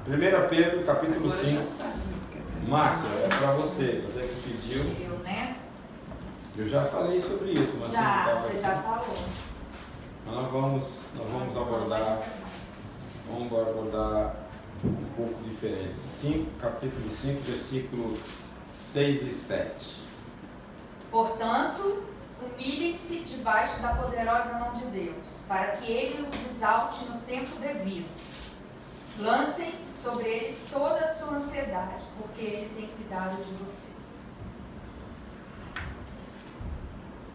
1 Pedro, capítulo Agora 5. já sabe, né? Márcia, é para você que pediu. Eu, né? Eu já falei sobre isso, mas Você já falou. Mas nós vamos abordar um pouco diferente. Capítulo 5, versículo 6 e 7. Portanto, humilhem-se debaixo da poderosa mão de Deus, para que Ele os exalte no tempo devido. Lancem sobre Ele toda a sua ansiedade, porque Ele tem cuidado de vocês.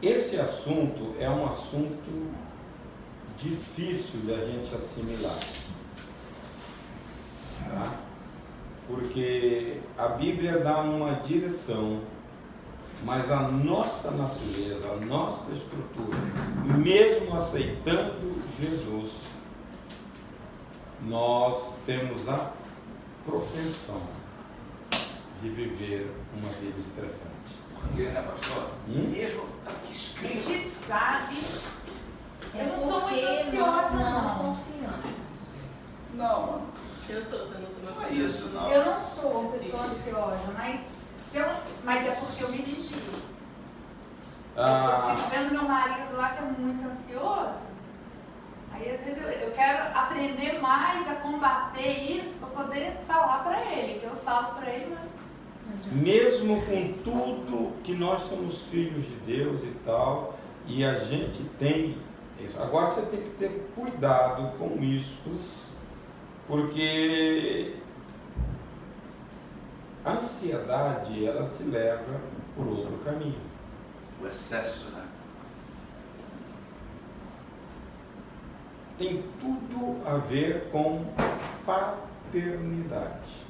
Esse assunto é um assunto difícil da gente assimilar, tá? Porque a Bíblia dá uma direção, mas a nossa natureza, a nossa estrutura, mesmo aceitando Jesus, nós temos a propensão de viver uma vida estressante. Porque, né, pastor? Mesmo aqui A escrito. gente sabe. É Eu não sou muito porque ansiosa, nós não não. confiamos. Não, mano. Eu sou, você não toma Não é isso, não. Eu não sou uma pessoa ansiosa, mas é porque eu me vigio. Eu fico vendo meu marido lá que é muito ansioso. Aí às vezes eu quero aprender mais a combater isso para poder falar para ele. Que eu falo para ele, mas Mesmo com tudo que nós somos filhos de Deus e tal, e a gente tem isso. Agora você tem que ter cuidado com isso, porque a ansiedade, ela te leva por outro caminho. O excesso, né? Tem tudo a ver com paternidade.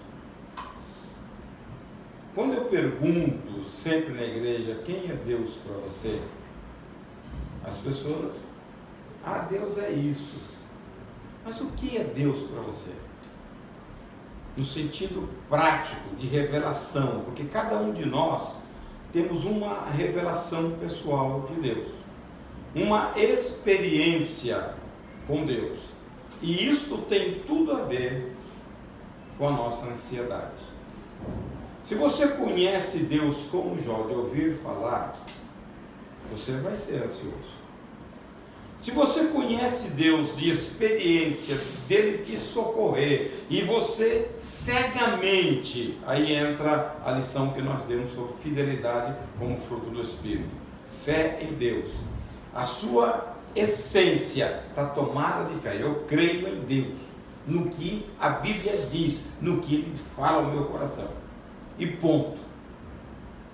Quando eu pergunto sempre na igreja quem é Deus para você, as pessoas, Deus é isso. Mas o que é Deus para você? No sentido prático, de revelação, porque cada um de nós temos uma revelação pessoal de Deus, uma experiência com Deus, e isto tem tudo a ver com a nossa ansiedade. Se você conhece Deus como Jó, de ouvir falar, você vai ser ansioso. Se você conhece Deus de experiência, dele te socorrer, e você cegamente, aí entra a lição que nós demos sobre fidelidade como fruto do Espírito. Fé em Deus. A sua essência está tomada de fé. Eu creio em Deus, no que a Bíblia diz, no que Ele fala ao meu coração. E ponto.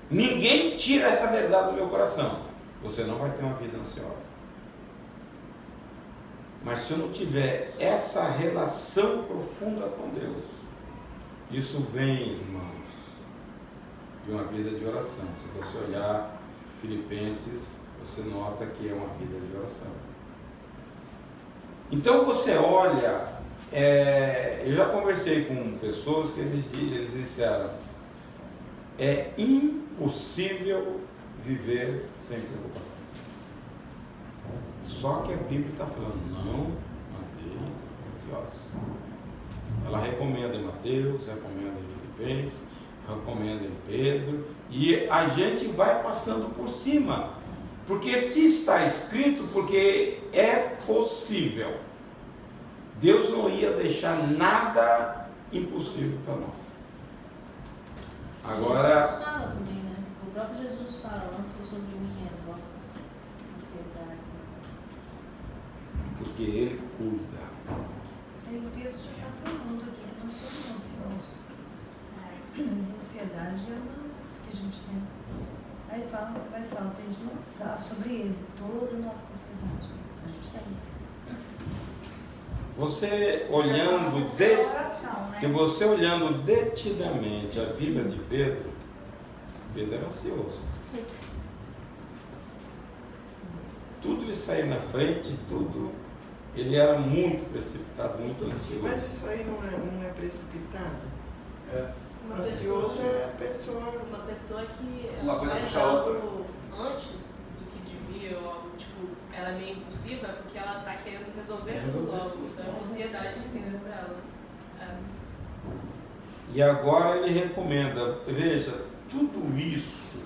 Ninguém tira essa verdade do meu coração. Você não vai ter uma vida ansiosa. Mas se eu não tiver essa relação profunda com Deus, isso vem, irmãos, de uma vida de oração. Se você olhar Filipenses, você nota que é uma vida de oração. Então você olha, eu já conversei com pessoas que eles disseram, é impossível viver sem preocupação. Só que a Bíblia está falando, não andeis ansiosos. Ela recomenda em Mateus, recomenda em Filipenses, recomenda em Pedro, e a gente vai passando por cima, porque se está escrito, porque é possível. Deus não ia deixar nada impossível para nós. Agora, Jesus fala também, né? O próprio Jesus fala, lança sobre mim as vossas ansiedades. porque Ele cuida. O texto já está falando aqui que nós somos ansiosos. Mas a ansiedade é uma doença que a gente tem. Aí vai se falar para a gente lançar sobre ele toda a nossa ansiedade. A gente tem. Você olhando, oração, né? se você olhando detidamente a vida de Pedro, Pedro era ansioso. Tudo lhe saía na frente, tudo. Ele era muito precipitado, muito ansioso. Mas isso aí não é precipitado? É. O ansioso é a pessoa. Uma pessoa que Uma coisa faz puxa a outra. algo antes do que devia, ou algo tipo, ela é meio impulsiva porque ela tá querendo resolver tudo logo. Então é uma ansiedade dentro dela. E agora ele recomenda, veja, tudo isso,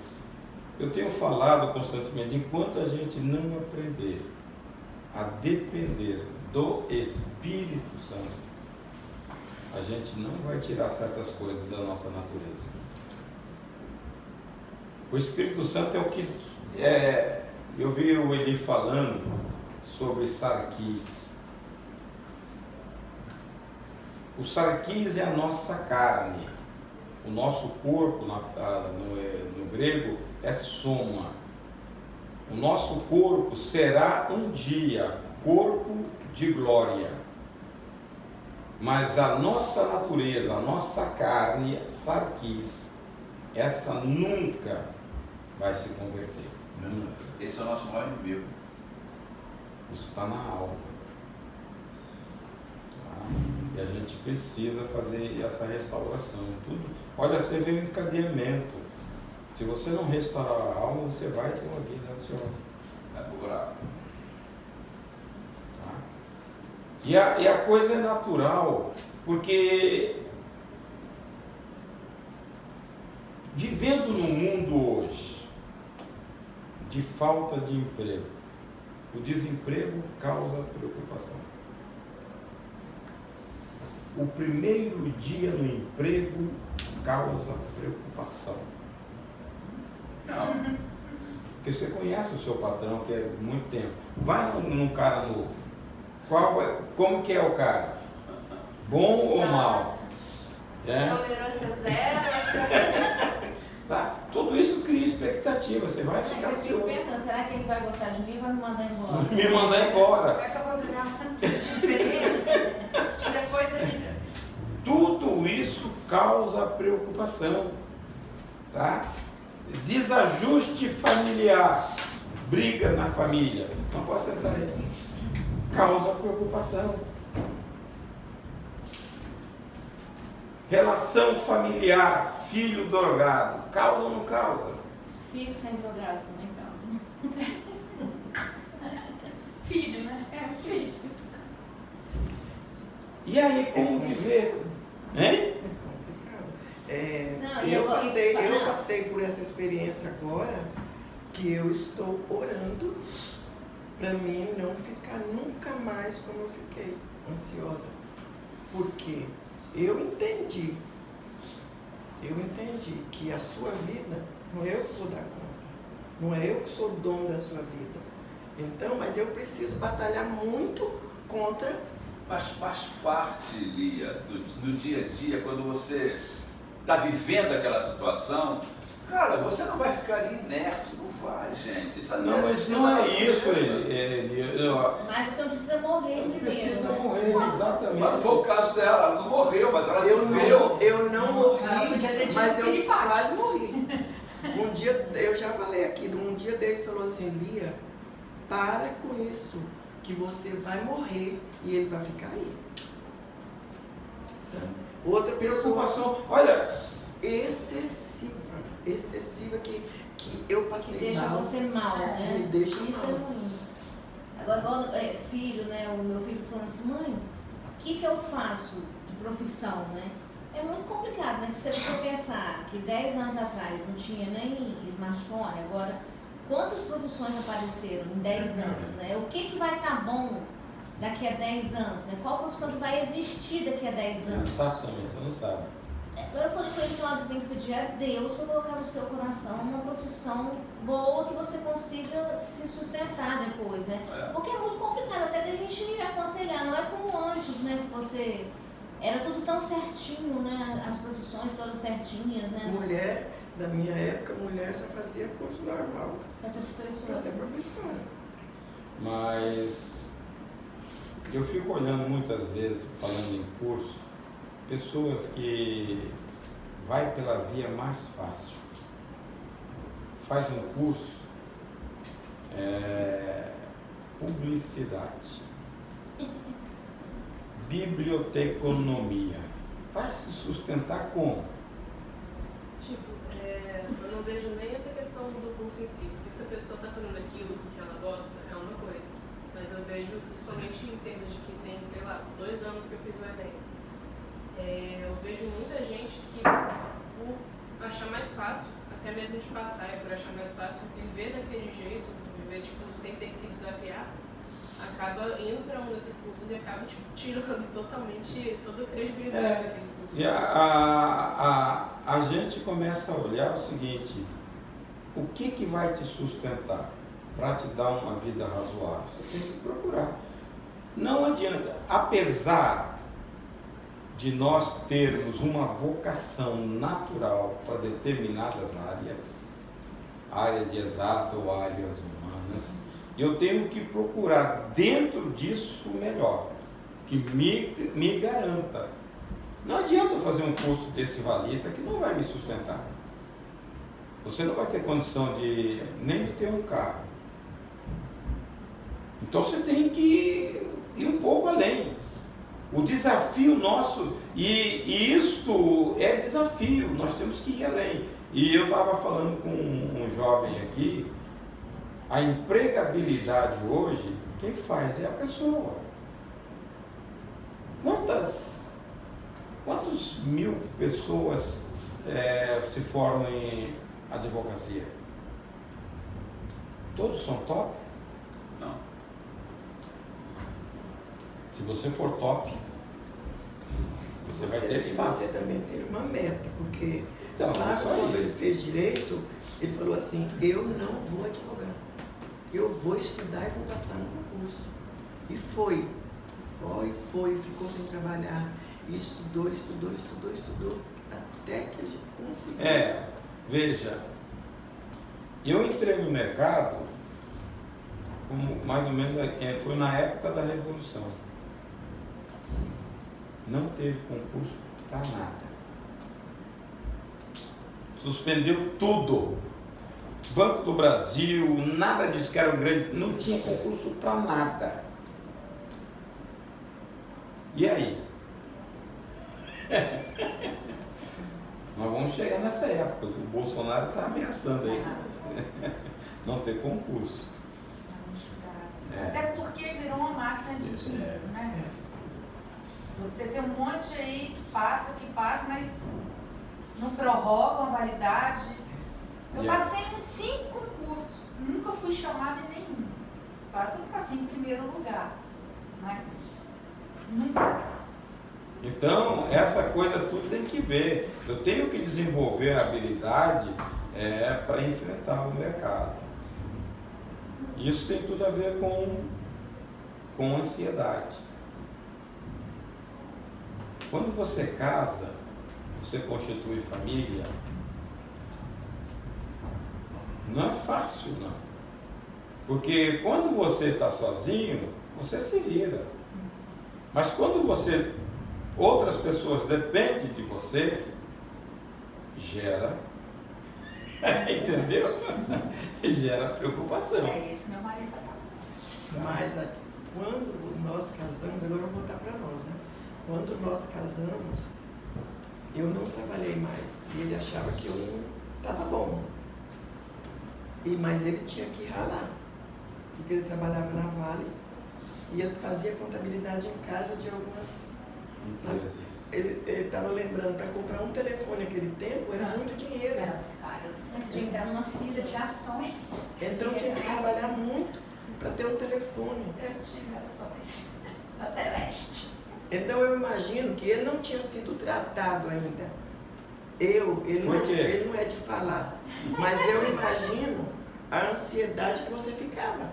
eu tenho falado constantemente, enquanto a gente não aprender a depender do Espírito Santo, a gente não vai tirar certas coisas da nossa natureza. O Espírito Santo é o que... eu vi o Eli falando sobre Sarquis. O Sarquis é a nossa carne. O nosso corpo, no grego, é soma. O nosso corpo será um dia corpo de glória. Mas a nossa natureza, a nossa carne, Sarquis, essa nunca vai se converter. Nunca. Esse é o nosso maior inimigo. Isso está na alma. Tá? E a gente precisa fazer essa restauração. Tudo. Olha, você vê o encadeamento. Se você não restaurar a alma, você vai ter uma vida ansiosa. É buraco. Tá? E a coisa é natural, porque vivendo no mundo hoje de falta de emprego, o desemprego causa preocupação. O primeiro dia no emprego causa preocupação. Não. Porque você conhece o seu patrão, que é muito tempo. Vai num cara novo. Como que é o cara? Bom ou mal? Tolerância zero, Tá? Tudo isso cria expectativa. Você vai Mas ficar eu fico ansioso. pensando, será que ele vai gostar de mim ou vai me mandar embora? Me mandar embora. Será que eu vou durar de experiência? Depois ele... Tudo isso causa preocupação. Tá? Desajuste familiar. Briga na família. Não posso sentar aí. Causa preocupação. Relação familiar, filho drogado, causa ou não causa? Filho sem drogado também causa. Filho, né? É, filho. E aí, como viver? Hein? Não, Eu passei por essa experiência agora, que eu estou orando para mim não ficar nunca mais como eu fiquei, ansiosa. Por quê? Eu entendi que a sua vida, não é eu que vou dar conta, não é eu que sou dono da sua vida. Então, mas eu preciso batalhar muito contra. Mas faz parte, Lia, do dia a dia, quando você está vivendo aquela situação, cara, você não vai ficar ali inerte, não vai, gente. Isso Não, mas não é isso, Mas você não precisa morrer não primeiro. precisa né? morrer, Mas não exatamente. foi o caso dela, ela não morreu, mas ela Eu não morri, Ela podia ter tido mas eu piripaque. quase morri. Um dia, eu já falei aqui, um dia Deus falou assim, Lia, para com isso, que você vai morrer e ele vai ficar aí. Outra pessoa Preocupação, olha, excessiva que eu Que passei deixa mal. você mal, né? Me deixa Isso mal. é ruim. Agora, igual filho, né? O meu filho falando assim, mãe, o que eu faço de profissão, né? É muito complicado, né? Que se você pensar que 10 anos atrás não tinha nem smartphone, agora quantas profissões apareceram em 10 anos, né? O que vai estar bom daqui a 10 anos, né? Qual profissão que vai existir daqui a 10 anos? exatamente, você não sabe. Eu falei com ele, você tem que pedir a Deus para colocar no seu coração uma profissão boa que você consiga se sustentar depois, né? Porque é muito complicado até da gente aconselhar, não é como antes, né? Que você... Era tudo tão certinho, né? As profissões todas certinhas, né? Mulher, da minha época, mulher só fazia curso normal. Pra ser professora. Pra ser professora. Mas eu fico olhando muitas vezes, falando em curso, pessoas que vai pela via mais fácil. Faz um curso, publicidade, biblioteconomia. Vai se sustentar como? Tipo, eu não vejo nem essa questão do curso em si, porque se a pessoa está fazendo aquilo porque ela gosta, é uma coisa. Mas eu vejo, principalmente em termos de que tem, sei lá, 2 anos que eu fiz o Enem. eu vejo muita gente que, por achar mais fácil, até mesmo de passar, por achar mais fácil viver daquele jeito, viver tipo, sem ter que se desafiar, acaba indo para um desses cursos e acaba tipo, tirando totalmente toda a credibilidade daqueles cursos. E a gente começa a olhar o seguinte: o que vai te sustentar para te dar uma vida razoável? Você tem que procurar. Não adianta, apesar de nós termos uma vocação natural para determinadas áreas, área de exata ou áreas humanas, eu tenho que procurar dentro disso o melhor, que me garanta. Não adianta fazer um curso desse valita que não vai me sustentar. Você não vai ter condição nem de ter um carro. Então você tem que ir um pouco além. O desafio nosso, e isto é desafio, nós temos que ir além. E eu estava falando com um jovem aqui, a empregabilidade hoje, quem faz é a pessoa. Quantos mil pessoas se formam em advocacia? Todos são top? Não. Se você for top, você vai ter espaço. Você também tem uma meta, porque Então, Flávio, quando ele fez direito, ele falou assim: eu não vou advogar, eu vou estudar e vou passar no concurso. E foi, ficou sem trabalhar, e estudou, até que ele conseguiu. Veja, eu entrei no mercado, como mais ou menos, foi na época da Revolução. Não teve concurso para nada. Suspendeu tudo. Banco do Brasil, nada disso que era um grande, não tinha concurso para nada. E aí? Nós vamos chegar nessa época, o Bolsonaro está ameaçando aí não ter concurso. Até porque virou uma máquina de dinheiro, né? Você tem um monte aí que passa, mas não prorroga a validade. Eu passei em 5 concursos, nunca fui chamada em nenhum. Claro que eu não passei em primeiro lugar, mas nunca. Então, essa coisa tudo tem que ver. Eu tenho que desenvolver a habilidade para enfrentar o mercado. Isso tem tudo a ver com ansiedade. Quando você casa, você constitui família, não é fácil, não. Porque quando você está sozinho, você se vira. Mas quando outras pessoas dependem de você, gera, entendeu? Gera preocupação. É isso, meu marido está passando. Mas quando nós casamos, agora eu vou voltar para nós, né? Quando nós casamos, eu não trabalhei mais. E ele achava que eu não estava bom. Mas ele tinha que ralar. Porque ele trabalhava na Vale e ele fazia contabilidade em casa de algumas... Ele estava lembrando, para comprar um telefone naquele tempo era muito dinheiro. Era muito caro. Mas tinha que entrar numa fila de ações. Então tinha que trabalhar muito para ter um telefone. Eu tive ações na Teleste. Então eu imagino que ele não tinha sido tratado ainda. Ele não é de falar, mas eu imagino a ansiedade que você ficava.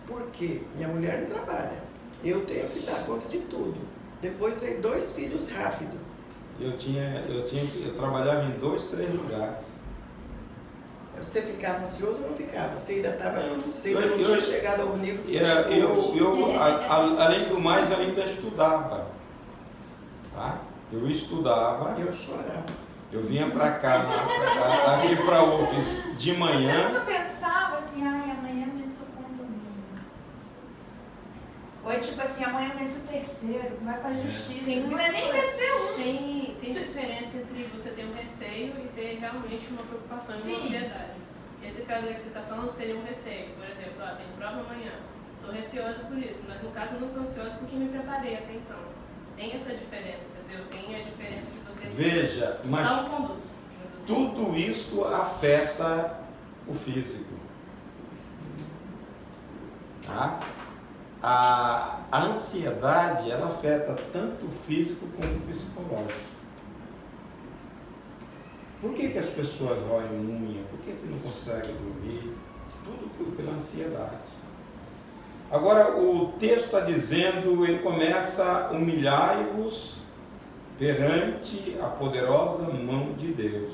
Por quê? Minha mulher não trabalha. Eu tenho que dar conta de tudo. Depois veio 2 filhos rápido. Eu trabalhava em 2, 3 lugares. Você ficava ansioso ou não ficava? Você ainda não tinha chegado ao nível que você eu além do mais, eu ainda estudava. Tá? Eu estudava. Eu chorava. Eu vinha para casa, aqui para o office de manhã. Você nunca pensava assim, amanhã vence o condomínio. Ou é tipo assim, amanhã vence o terceiro, vai pra justiça. Não é nem vencer um. Tem diferença entre você ter um receio e ter realmente uma preocupação e uma ansiedade. Esse caso aí que você está falando, você teria um receio. Por exemplo, tenho prova amanhã. Estou receosa por isso, mas no caso eu não estou ansiosa porque me preparei até então. Tem essa diferença, entendeu? Tem a diferença de você Veja, mas usar um conduto. tudo isso afeta o físico. Tá? A ansiedade, ela afeta tanto o físico como o psicológico. Por que as pessoas roem unha? Por que não conseguem dormir? Tudo pela ansiedade. Agora, o texto está dizendo, ele começa: humilhai-vos perante a poderosa mão de Deus,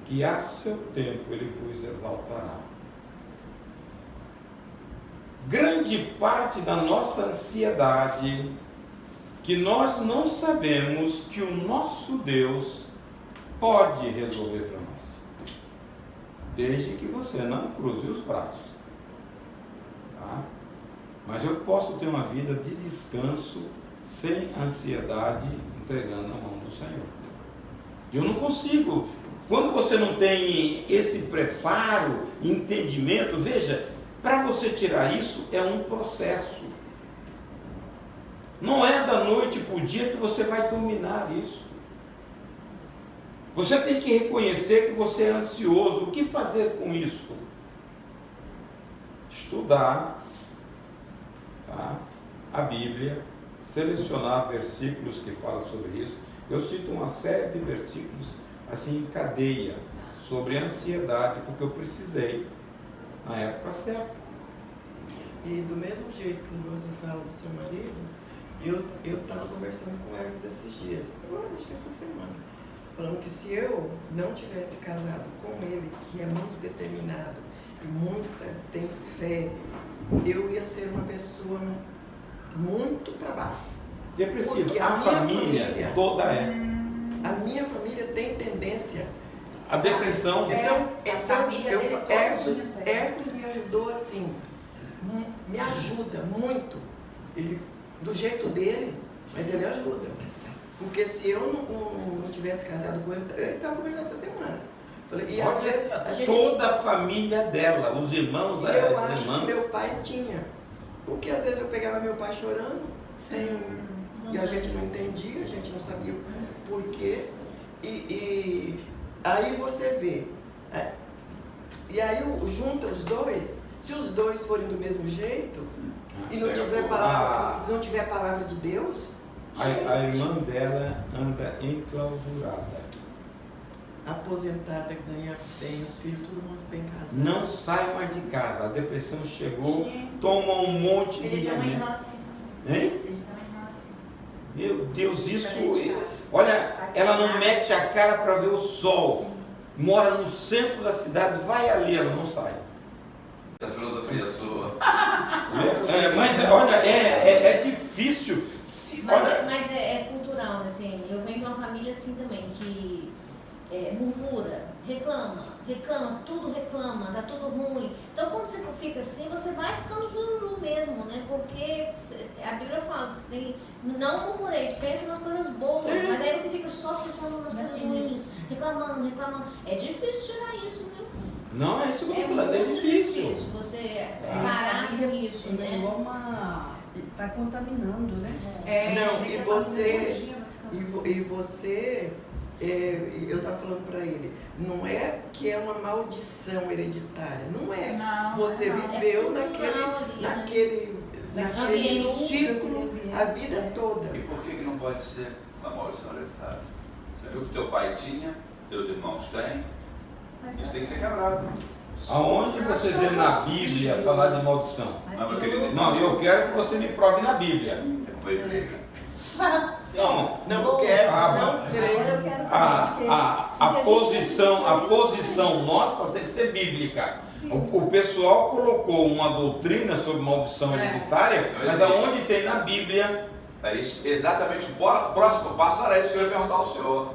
que a seu tempo ele vos exaltará. Grande parte da nossa ansiedade, que nós não sabemos que o nosso Deus pode resolver para nós, desde que você não cruze os braços, tá? Mas eu posso ter uma vida de descanso sem ansiedade, entregando na mão do Senhor. Eu não consigo. Quando você não tem esse preparo, entendimento, veja, para você tirar isso é um processo. Não é da noite para o dia que você vai dominar isso. Você tem que reconhecer que você é ansioso. O que fazer com isso? Estudar, tá, a Bíblia, selecionar versículos que falam sobre isso. Eu cito uma série de versículos assim em cadeia sobre ansiedade, porque eu precisei na época certa. E do mesmo jeito que você fala do seu marido, eu estava conversando com o Hermes esses dias, agora acho que essa semana, falando que se eu não tivesse casado com ele, que é muito determinado e tem fé, eu ia ser uma pessoa muito para baixo. Depressiva. Porque A família toda é. A minha família tem tendência. A depressão. A família dele toda Hércules me ajudou assim, me ajuda muito. Ele, do jeito dele, mas ele ajuda. Porque se eu não tivesse casado com ele, ele estava conversando essa semana. Falei, e às vezes a gente, toda a família dela, os irmãos, eu as acho irmãs. que meu pai tinha. Porque às vezes eu pegava meu pai chorando, e a gente não entendia, a gente não sabia o porquê. E aí você vê. E aí junta os dois, se os dois forem do mesmo jeito, e não tiver palavra de Deus, a irmã dela anda enclausurada. Aposentada, ganha bem, os filhos, todo mundo bem casado. Não sai mais de casa. A depressão chegou, toma um monte de Ele tem uma remédio. irmã assim. Hein? Ele tem uma irmã assim. Meu Deus, olha, ela não mete a cara para ver o sol. Sim. Mora no centro da cidade, vai ali, ela não sai. Essa filosofia é sua. Mas olha, é difícil. Mas é cultural, né? Assim, eu venho de uma família assim também, que murmura, reclama, tudo reclama, tá tudo ruim. Então quando você fica assim, você vai ficando jururu mesmo, né? Porque a Bíblia fala, não murmureis, pensa nas coisas boas, mas aí você fica só pensando nas coisas ruins, reclamando. É difícil tirar isso, viu? Não, é isso que eu tô falando, é difícil. Você parar com isso, né? Vai contaminando, né? Eu estava falando para ele, não é que é uma maldição hereditária, não é. Não, você não. viveu Naquele naquele ciclo a vida toda. E por que não pode ser uma maldição hereditária? Você viu que teu pai tinha, teus irmãos têm, isso tem que ser quebrado. Aonde você vê na Bíblia falar de maldição? Não, meu querido, Não, eu quero que você me prove na Bíblia. Não, porque não creio. A posição nossa tem que ser bíblica. O pessoal colocou uma doutrina sobre maldição hereditária, mas aonde tem na Bíblia? É isso, exatamente. O próximo passo era isso que eu ia perguntar ao senhor.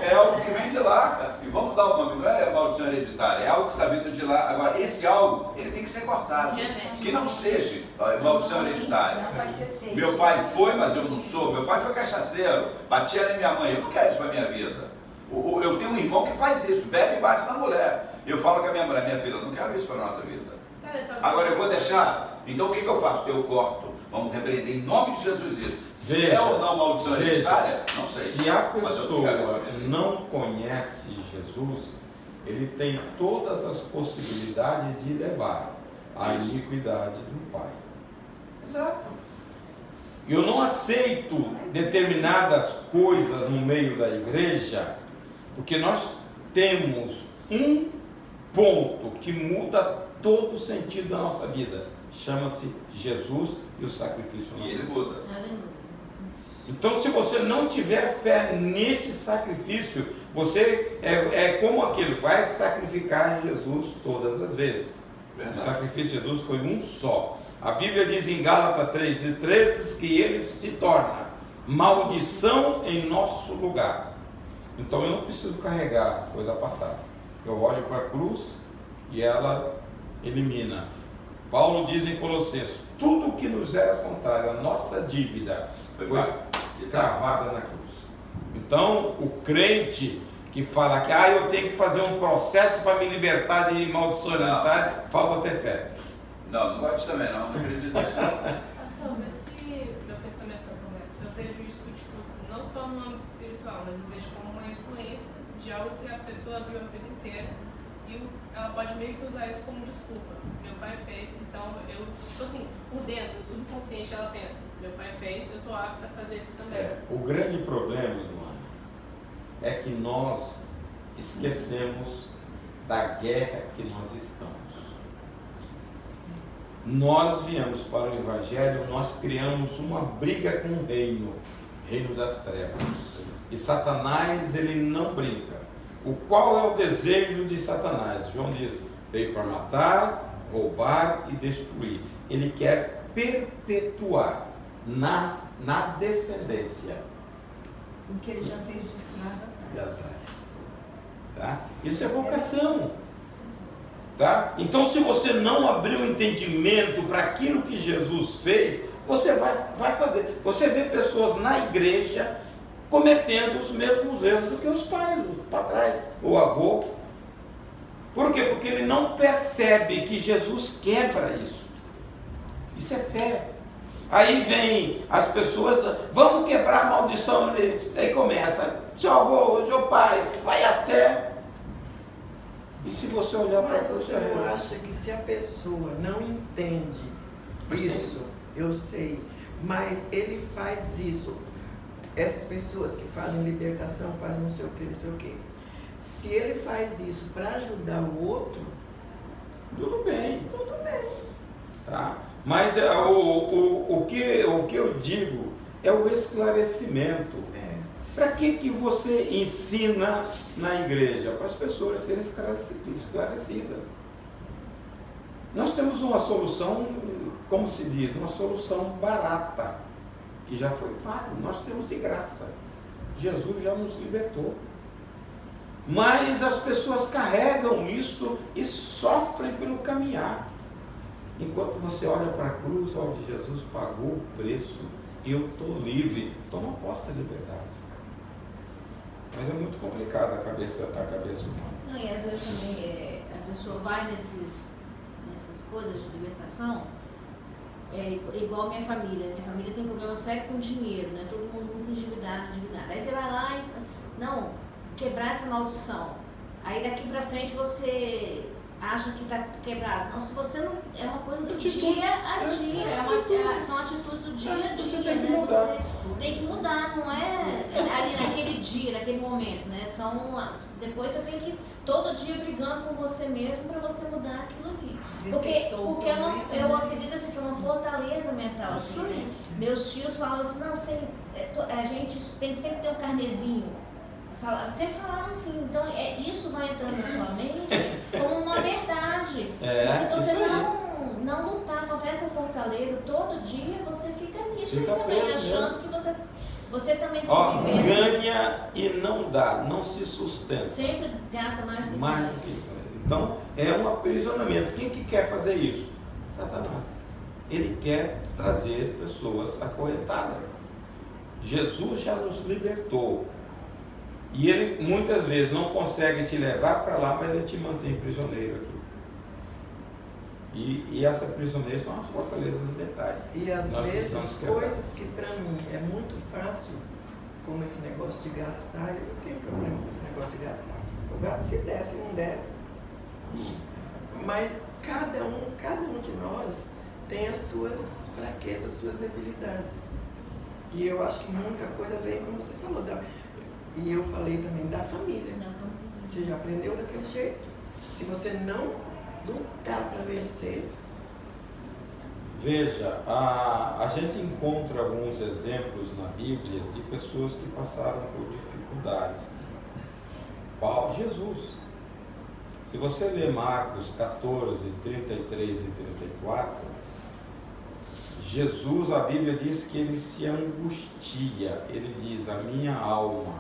É algo que vem de lá, cara. E vamos dar o nome, não é maldição hereditária, é algo que está vindo de lá. Agora, esse algo, ele tem que ser cortado. Que não seja maldição hereditária. Não pode ser seja. Meu pai foi, mas eu não sou. Meu pai foi cachaceiro, batia na minha mãe. Eu não quero isso para minha vida. Eu tenho um irmão que faz isso, bebe e bate na mulher. Eu falo com a minha mulher, minha filha, eu não quero isso para a nossa vida. Agora eu vou deixar. Então o que eu faço? Eu corto. Vamos repreender em nome de Jesus isso. Se Veja, é ou não maldição veja, hereditária, não sei. Se a Mas eu pessoa quero repreender. não conhece Jesus, ele tem todas as possibilidades de levar à iniquidade do Pai. Exato. Eu não aceito determinadas coisas no meio da igreja, porque nós temos um ponto que muda todo o sentido da nossa vida. Chama-se Jesus e o sacrifício na E ele cruz. muda. Então, se você não tiver fé nesse sacrifício, você é como aquilo, vai sacrificar Jesus todas as vezes. Verdade. O sacrifício de Jesus foi um só. A Bíblia diz em Gálatas 3:13 que ele se torna maldição em nosso lugar. Então eu não preciso carregar coisa passada. Eu olho para a cruz e ela elimina. Paulo diz em Colossenses: tudo que nos era contrário, a nossa dívida foi cravada na cruz. Então o crente que fala que eu tenho que fazer um processo para me libertar de maldição hereditária, falta ter fé. Não gosto disso também, não acredito nisso. Pastor, vê se meu pensamento está correto. Eu vejo isso, tipo, não só no âmbito espiritual, mas eu vejo como uma influência de algo que a pessoa viu a vida inteira e ela pode meio que usar isso como desculpa. Meu pai fez, então eu, tipo assim, por dentro, no subconsciente ela pensa, meu pai fez, eu estou apta a fazer isso também. O grande problema, Luana, é que nós esquecemos da guerra que nós estamos. Nós viemos para o Evangelho, nós criamos uma briga com o reino das trevas. E Satanás, ele não brinca. Qual é o desejo de Satanás? João diz, veio para matar, roubar e destruir. Ele quer perpetuar na descendência. O que ele já fez de estrago atrás. Tá? Isso é vocação. Tá? Então, se você não abrir o entendimento para aquilo que Jesus fez, você vai fazer. Você vê pessoas na igreja cometendo os mesmos erros do que os pais, os patrões, o avô. Por quê? Porque ele não percebe que Jesus quebra isso. Isso é fé. Aí vem as pessoas, vamos quebrar a maldição. Aí começa, seu avô, seu pai, vai até. E se você olhar para Mas você não acha que se a pessoa não entende isso, eu sei, mas ele faz isso, essas pessoas que fazem libertação, fazem não sei o que, se ele faz isso para ajudar o outro, tudo bem. Tá? Mas o que eu digo é o esclarecimento. Para que você ensina na igreja? Para as pessoas serem esclarecidas. Nós temos uma solução, como se diz, uma solução barata, que já foi pago. Nós temos de graça. Jesus já nos libertou. Mas as pessoas carregam isto e sofrem pelo caminhar. Enquanto você olha para a cruz, onde Jesus pagou o preço, e eu estou livre, toma posse da liberdade. Mas é muito complicado a cabeça humana. Não, e às vezes também a pessoa vai nessas coisas de libertação, igual minha família. Minha família tem problema sério com dinheiro, né? Todo mundo muito endividado. Aí você vai lá e, não, quebrar essa maldição. Aí daqui pra frente você acha que está quebrado. Não, se você não. É uma coisa do dia a dia, são atitudes do dia a dia, você tem que né? mudar. Você tem que mudar, não é ali naquele dia, naquele momento, né? Depois você tem que todo dia brigando com você mesmo para você mudar aquilo ali. Porque eu acredito assim, que é uma fortaleza mental, assim, né? Meus tios falam assim, não, a gente tem que sempre ter um carnezinho. Sempre falaram assim, então isso vai entrando na sua mente como uma verdade. E se você não lutar contra essa fortaleza todo dia, você fica nisso também, achando que você também tem que viver. Ganha e não dá, não se sustenta. Sempre gasta mais do que ganha. Então é um aprisionamento. Quem que quer fazer isso? Satanás. Ele quer trazer pessoas acorrentadas. Jesus já nos libertou. E ele muitas vezes não consegue te levar para lá, mas ele te mantém prisioneiro aqui. E essa prisioneira são as fortalezas mentais. E às Nós vezes precisamos quebrar. coisas que para mim é muito fácil, como esse negócio de gastar, eu não tenho problema com esse negócio de gastar. Eu gasto se der, se não der. Mas cada um de nós tem as suas fraquezas, as suas debilidades. E eu acho que muita coisa vem, como você falou, e eu falei também, da família. Você já aprendeu daquele jeito. Se você não lutar para vencer. Veja, a gente encontra alguns exemplos na Bíblia de pessoas que passaram por dificuldades. Jesus. Se você ler Marcos 14, 33 e 34, Jesus, a Bíblia diz que ele se angustia. Ele diz, a minha alma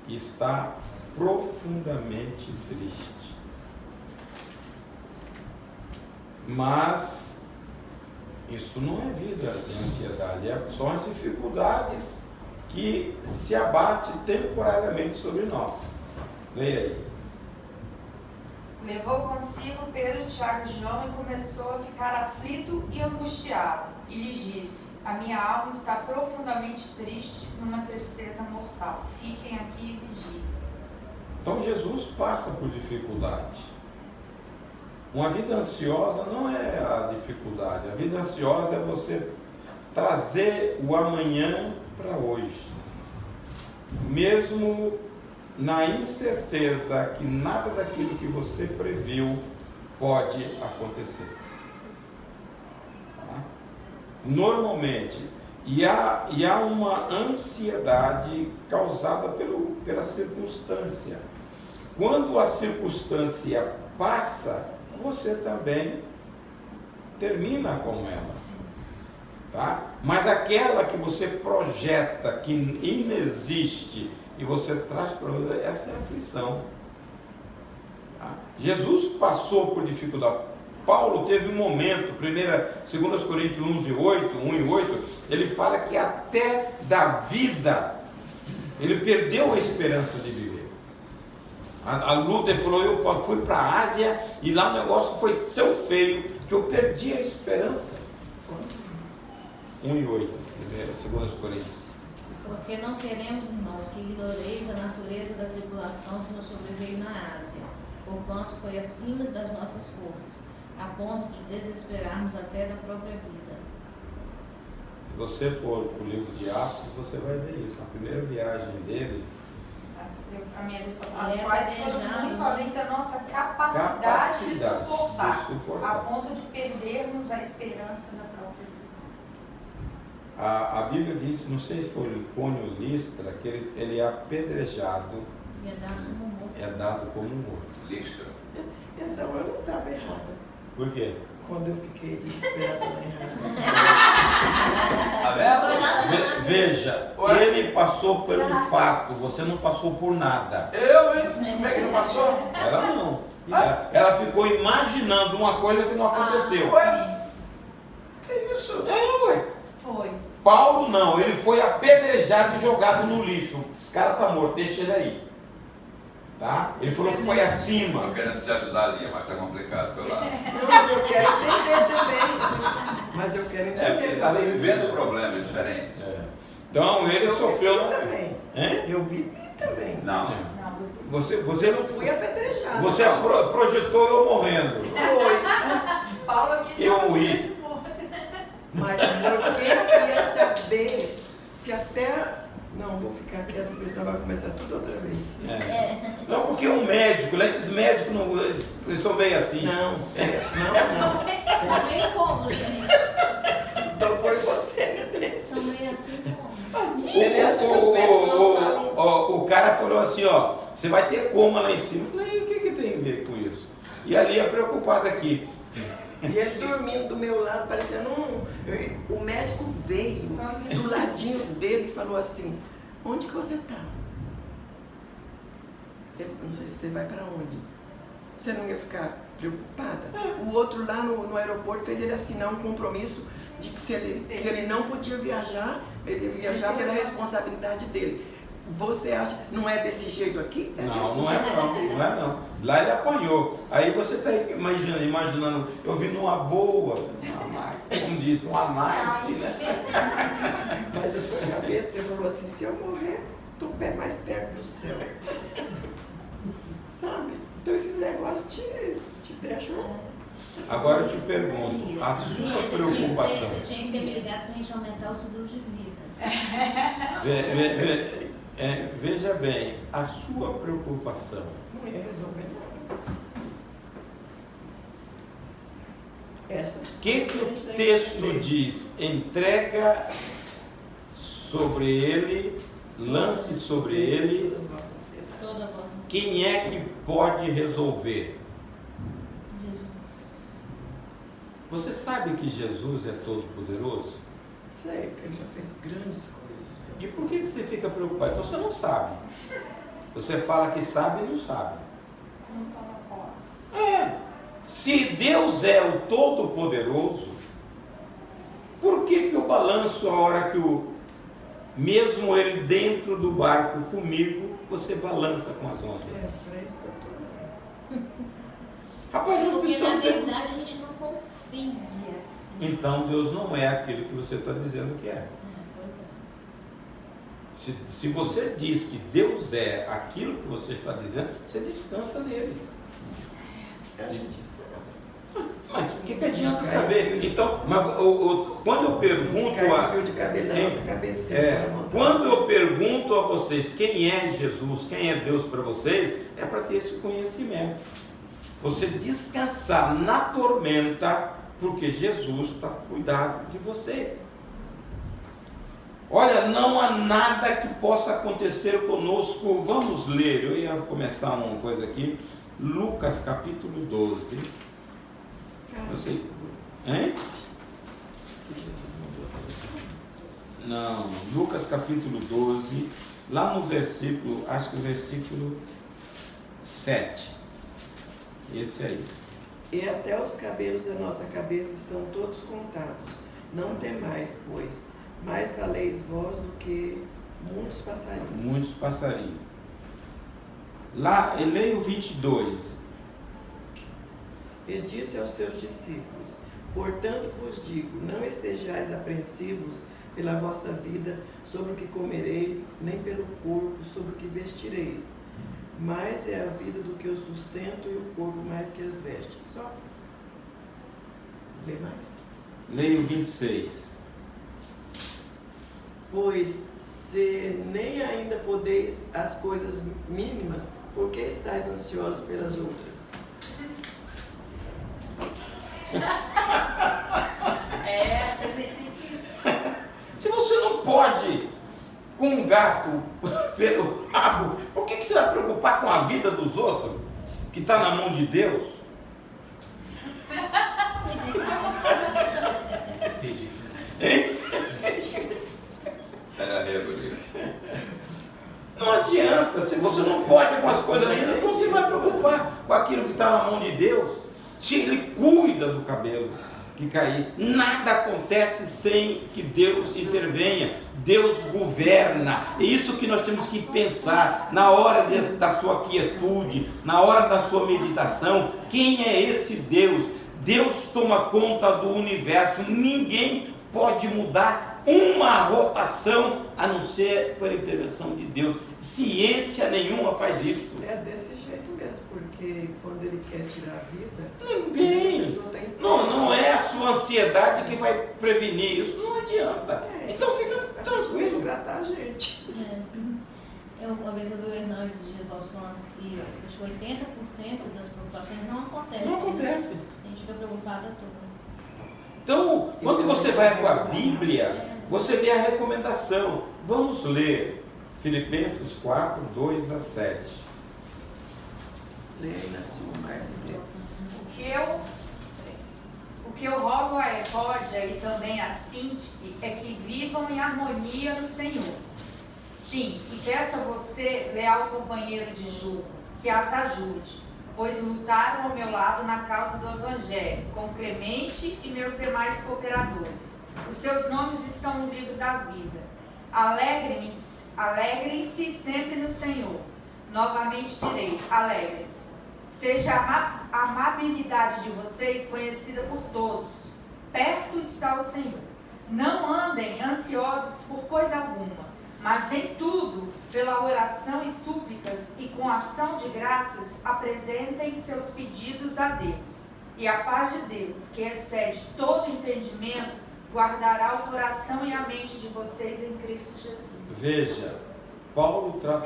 está profundamente triste. Mas isso não é vida de ansiedade, são as dificuldades que se abatem temporariamente sobre nós. Leia aí. Levou consigo Pedro, Tiago e João e começou a ficar aflito e angustiado. E lhes disse, a minha alma está profundamente triste, numa tristeza mortal. Fiquem aqui e vigiem. Então Jesus passa por dificuldade. Uma vida ansiosa não é a dificuldade. A vida ansiosa é você trazer o amanhã para hoje. Mesmo na incerteza que nada daquilo que você previu pode acontecer. Tá? Normalmente, e há uma ansiedade causada pela circunstância. Quando a circunstância passa, você também termina com ela. Tá? Mas aquela que você projeta, que inexiste, e você traz para você, essa é a aflição. Tá? Jesus passou por dificuldade. Paulo teve um momento, 2 Coríntios 1 e 8, ele fala que até da vida, ele perdeu a esperança de viver. A luta, ele falou, eu fui para a Ásia e lá o negócio foi tão feio que eu perdi a esperança. 1 e 8, 2 Coríntios. Porque não queremos, irmãos, que ignoreis a natureza da tribulação que nos sobreveio na Ásia, porquanto foi acima das nossas forças, a ponto de desesperarmos até da própria vida. Se você for para o livro de Atos, você vai ver isso. Na primeira viagem dele, A minha lição, as quais foram muito além da nossa capacidade de suportar, a ponto de perdermos a esperança da própria vida. A Bíblia diz, não sei se foi Licônio Listra, que ele é apedrejado E é dado como morto. É dado como morto. Listra. Então eu não estava errada Por quê? quando eu fiquei desesperada lá em Tá vendo? Veja, Ué? ele passou pelo fato, você não passou por nada. Eu, hein? Como é que não passou? Ela não. Ela ficou imaginando uma coisa que não aconteceu. Ué? Que isso? Ué. Foi. Paulo não, ele foi apedrejado e jogado no lixo. Esse cara tá morto, deixa ele aí. Tá? Ele falou que foi acima. Tô querendo te ajudar ali, mas tá complicado. Foi lá. Não, mas eu quero entender também. Mas eu quero entender. É, porque ele tá também. vivendo o problema, é diferente. Então ele Eu sofreu. vivi também. Hein? Eu vivi também. Não. Não, Você Eu não fui apedrejada. Você projetou eu morrendo. Foi. Paulo aqui Eu já morri. sempre morto. Mas eu queria saber se até... Não, vou ficar quieto, porque senão vai começar tudo outra vez. Não, porque um médico, esses médicos não, eles são meio assim. Não. São meio cômodos, gente. Então foi você, né, Denise? São meio assim cômodos. Ele acha que os médicos não falam. O cara falou assim, ó, você vai ter coma lá em cima. Eu falei, o que tem a ver com isso? E ali é preocupado aqui. E ele dormindo do meu lado, parecendo o médico veio do ladinho dele e falou assim, onde que você está? Não sei se você vai para onde. Você não ia ficar preocupada? O outro lá no aeroporto fez ele assinar um compromisso de que, que ele não podia viajar, ele ia viajar pela responsabilidade dele. Você acha, não é desse jeito aqui? Não é não. Lá ele apanhou. Aí você está imaginando, eu vi numa boa, como diz, uma nice, né? Mas a sua cabeça, você falou assim, se eu morrer, estou mais perto do céu. Sabe? Então esses negócios te deixam... Agora eu te pergunto, a sua preocupação... Você tinha que ter me ligado para a gente aumentar o seguro de vida. Veja bem, a sua preocupação... Não ia resolver nada. O que o texto diz? Entrega sobre ele, lance sobre ele. Toda a vossa Quem é que pode resolver? Jesus. Você sabe que Jesus é todo poderoso? Sei, que ele já fez grandes coisas. E por que você fica preocupado? Então você não sabe. Você fala que sabe e não sabe. Não toma posse. Se Deus é o Todo-Poderoso, por que eu balanço a hora que mesmo ele dentro do barco comigo, você balança com as ondas? Para isso que eu estou. Rapaz, nós Porque precisamos na ter... verdade a gente não confia assim. Então Deus não é aquilo que você está dizendo que é. Pois é. Se você diz que Deus é aquilo que você está dizendo, você descansa nele. A gente sabe. Mas o que adianta saber? Então, quando eu pergunto Cai um fio de cabelo na nossa cabecinha. quando eu pergunto a vocês quem é Jesus, quem é Deus para vocês, é para ter esse conhecimento. Você descansar na tormenta, porque Jesus está cuidado de você. Olha, não há nada que possa acontecer conosco. Vamos ler, eu ia começar uma coisa aqui. Lucas capítulo 12. Você, hein? Não, Lucas capítulo 12, lá no versículo, acho que o versículo 7. Esse aí. E até os cabelos da nossa cabeça estão todos contados. Não temais, pois, mais valeis vós do que muitos passarinhos. Muitos passarinhos. Lá, leia o 22. E disse aos seus discípulos: portanto vos digo, não estejais apreensivos pela vossa vida sobre o que comereis, nem pelo corpo sobre o que vestireis. Mais é a vida do que o sustento e o corpo mais que as vestes. Só. Lê mais. Leia o 26. Pois se nem ainda podeis as coisas mínimas, por que estáis ansiosos pelas outras? Se você não pode com um gato pelo rabo, por que você vai preocupar com a vida dos outros, que está na mão de Deus? Hein? Era rego. Não adianta, se você não pode com as coisas lindas, então você vai preocupar com aquilo que está na mão de Deus. Se Ele cuida do cabelo que cair, nada acontece sem que Deus intervenha. Deus governa. É isso que nós temos que pensar na hora da sua quietude, na hora da sua meditação. Quem é esse Deus? Deus toma conta do universo. Ninguém pode mudar uma rotação a não ser por intervenção de Deus. Ciência nenhuma faz isso. É desse jeito mesmo, porque quando ele quer tirar a vida, Ninguém. a pessoa tem... Não é a sua ansiedade que vai prevenir isso. Não adianta. Então fica tranquilo. Tratar a gente. Uma vez eu vi o Hernão esses dias falando que acho que 80% das preocupações não acontecem. Não acontece. A gente fica preocupada toda. Então, quando você vai com a Bíblia, você vê a recomendação. Vamos ler Filipenses 4, 2 a 7. Lê aí na sua, Márcia. O que eu rogo a Evódia e também a Sintique é que vivam em harmonia no Senhor. Sim, e peço a você, leal companheiro de julgo, que as ajude, pois lutaram ao meu lado na causa do Evangelho, com Clemente e meus demais cooperadores. Os seus nomes estão no livro da vida. Alegrem-se alegrem-se sempre no Senhor. Novamente direi, alegrem-se. Seja a amabilidade de vocês conhecida por todos. Perto está o Senhor. Não andem ansiosos por coisa alguma, mas em tudo, pela oração e súplicas e com ação de graças, apresentem seus pedidos a Deus. E a paz de Deus, que excede todo entendimento, guardará o coração e a mente de vocês em Cristo Jesus. Veja, Paulo está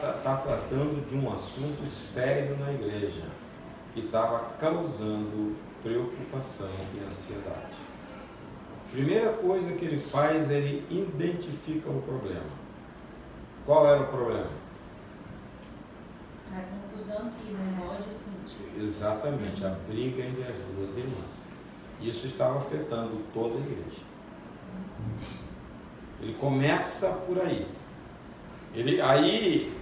tratando de um assunto sério na igreja, que estava causando preocupação e ansiedade. Primeira coisa que ele faz, ele identifica o problema. Qual era o problema? A confusão que Roger sentiu. Exatamente, a briga entre as duas irmãs. Isso estava afetando toda a igreja. Ele começa por aí. Aí,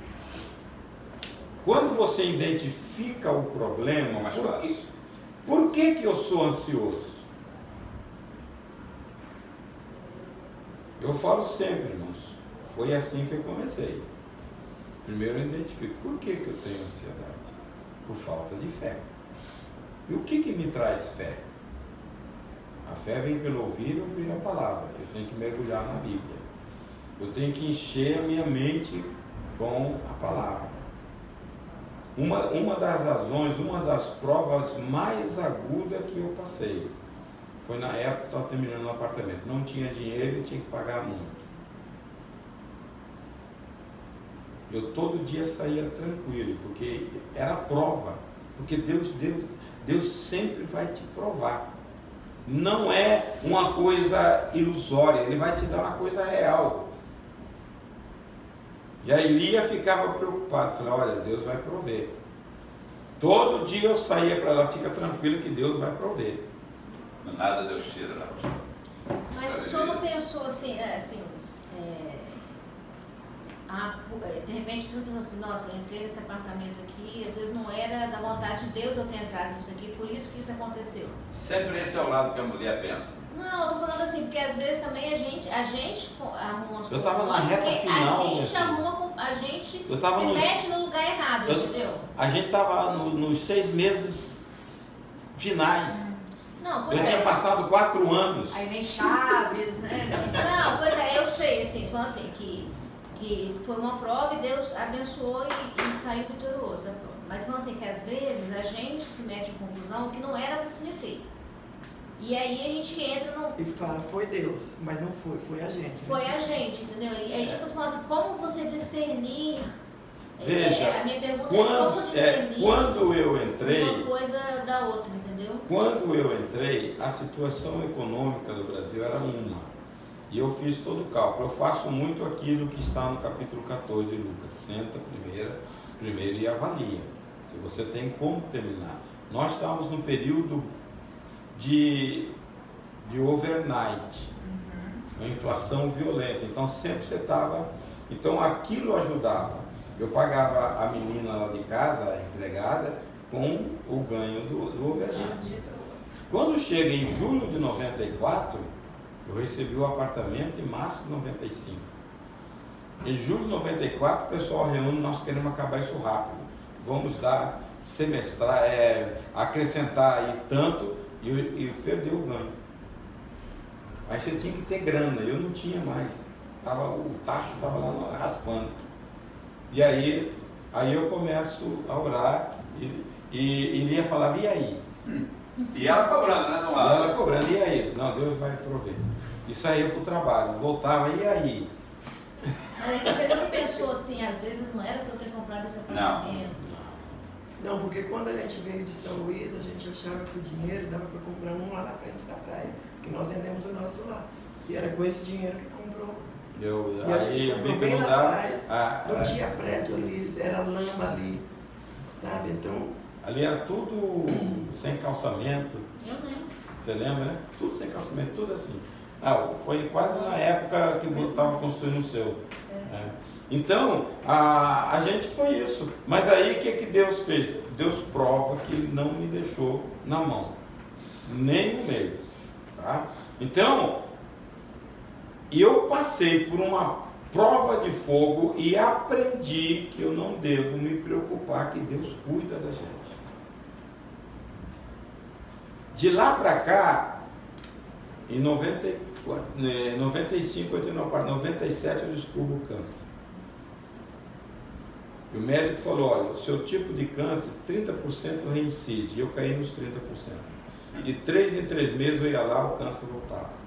quando você identifica o problema, mais fácil. Por que eu sou ansioso? Eu falo sempre, irmãos, foi assim que eu comecei. Primeiro eu identifico, por que eu tenho ansiedade? Por falta de fé. E o que me traz fé? A fé vem pelo ouvir a palavra. Eu tenho que mergulhar na Bíblia. Eu tenho que encher a minha mente com a palavra. Uma das razões, uma das provas mais agudas que eu passei foi na época que eu estava terminando o apartamento. Não tinha dinheiro e tinha que pagar muito. Eu todo dia saía tranquilo, porque era prova. Porque Deus sempre vai te provar. Não é uma coisa ilusória, Ele vai te dar uma coisa real. E a Elia ficava preocupada, falei, olha, Deus vai prover. Todo dia eu saía para ela, fica tranquilo que Deus vai prover. Nada Deus tira, não. Mas o senhor não pensou assim, de repente você pensou assim, nossa, eu entrei nesse apartamento aqui, às vezes não era da vontade de Deus eu ter entrado nisso aqui, por isso que isso aconteceu. Sempre esse é o lado que a mulher pensa. Não, eu tô falando assim, porque às vezes também a gente arruma as Eu estava na reta final, a gente se no... mete no lugar errado, entendeu? A gente estava nos 6 meses finais. Não, pois eu tinha passado 4 anos. Aí vem Chaves, né? Não, pois é, eu sei, assim, falando assim, que foi uma prova e Deus abençoou e saiu vitorioso da prova. Mas falando assim, que às vezes a gente se mete em confusão que não era para se meter. E aí a gente entra no... E fala, foi Deus, mas não foi a gente. Né? Foi a gente, entendeu? E é isso que eu tô falando assim, como você discernir... Veja, a minha pergunta é como discernir quando eu entrei, uma coisa da outra, entendeu? Quando eu entrei, a situação econômica do Brasil era uma. E eu fiz todo o cálculo. Eu faço muito aquilo que está no capítulo 14 de Lucas. Senta primeiro e avalia. Se você tem como terminar. Nós estávamos num período de overnight. Uma inflação violenta. Então sempre você estava... Então aquilo ajudava. Eu pagava a menina lá de casa, a empregada, com o ganho do overnight. Quando chega em julho de 94, eu recebi o apartamento em março de 95. Em julho de 94, o pessoal reúne, nós queremos acabar isso rápido. Vamos dar semestral, acrescentar aí tanto e perder o ganho. Aí você tinha que ter grana, eu não tinha mais. O tacho estava lá raspando. E aí eu começo a orar e Lia falava, e aí? E ela cobrando, né? E ela cobrando, e aí? Não, Deus vai prover. E saía para o trabalho, voltava, e aí? Mas você não pensou assim, às vezes não era para eu ter comprado esse apartamento? Não, porque quando a gente veio de São Luís, a gente achava que o dinheiro dava para comprar um lá na frente da praia, que nós vendemos o nosso lá. E era com esse dinheiro que comprou. E a gente comprou bem lá atrás, não tinha prédio ali, era lama ali, sabe? Então... Ali era tudo sem calçamento. Eu lembro. Você lembra, né? Tudo sem calçamento, tudo assim. Foi quase na época que você estava construindo o seu. Então, a gente foi isso. Mas aí o que Deus fez? Deus prova que não me deixou na mão. Nem um mês. Tá? Então, eu passei por uma prova de fogo e aprendi que eu não devo me preocupar, que Deus cuida da gente. De lá para cá, em 95, 89, 97 eu descubro o câncer. E o médico falou, olha, o seu tipo de câncer, 30% reincide. E eu caí nos 30%. De 3 em 3 meses eu ia lá, o câncer voltava.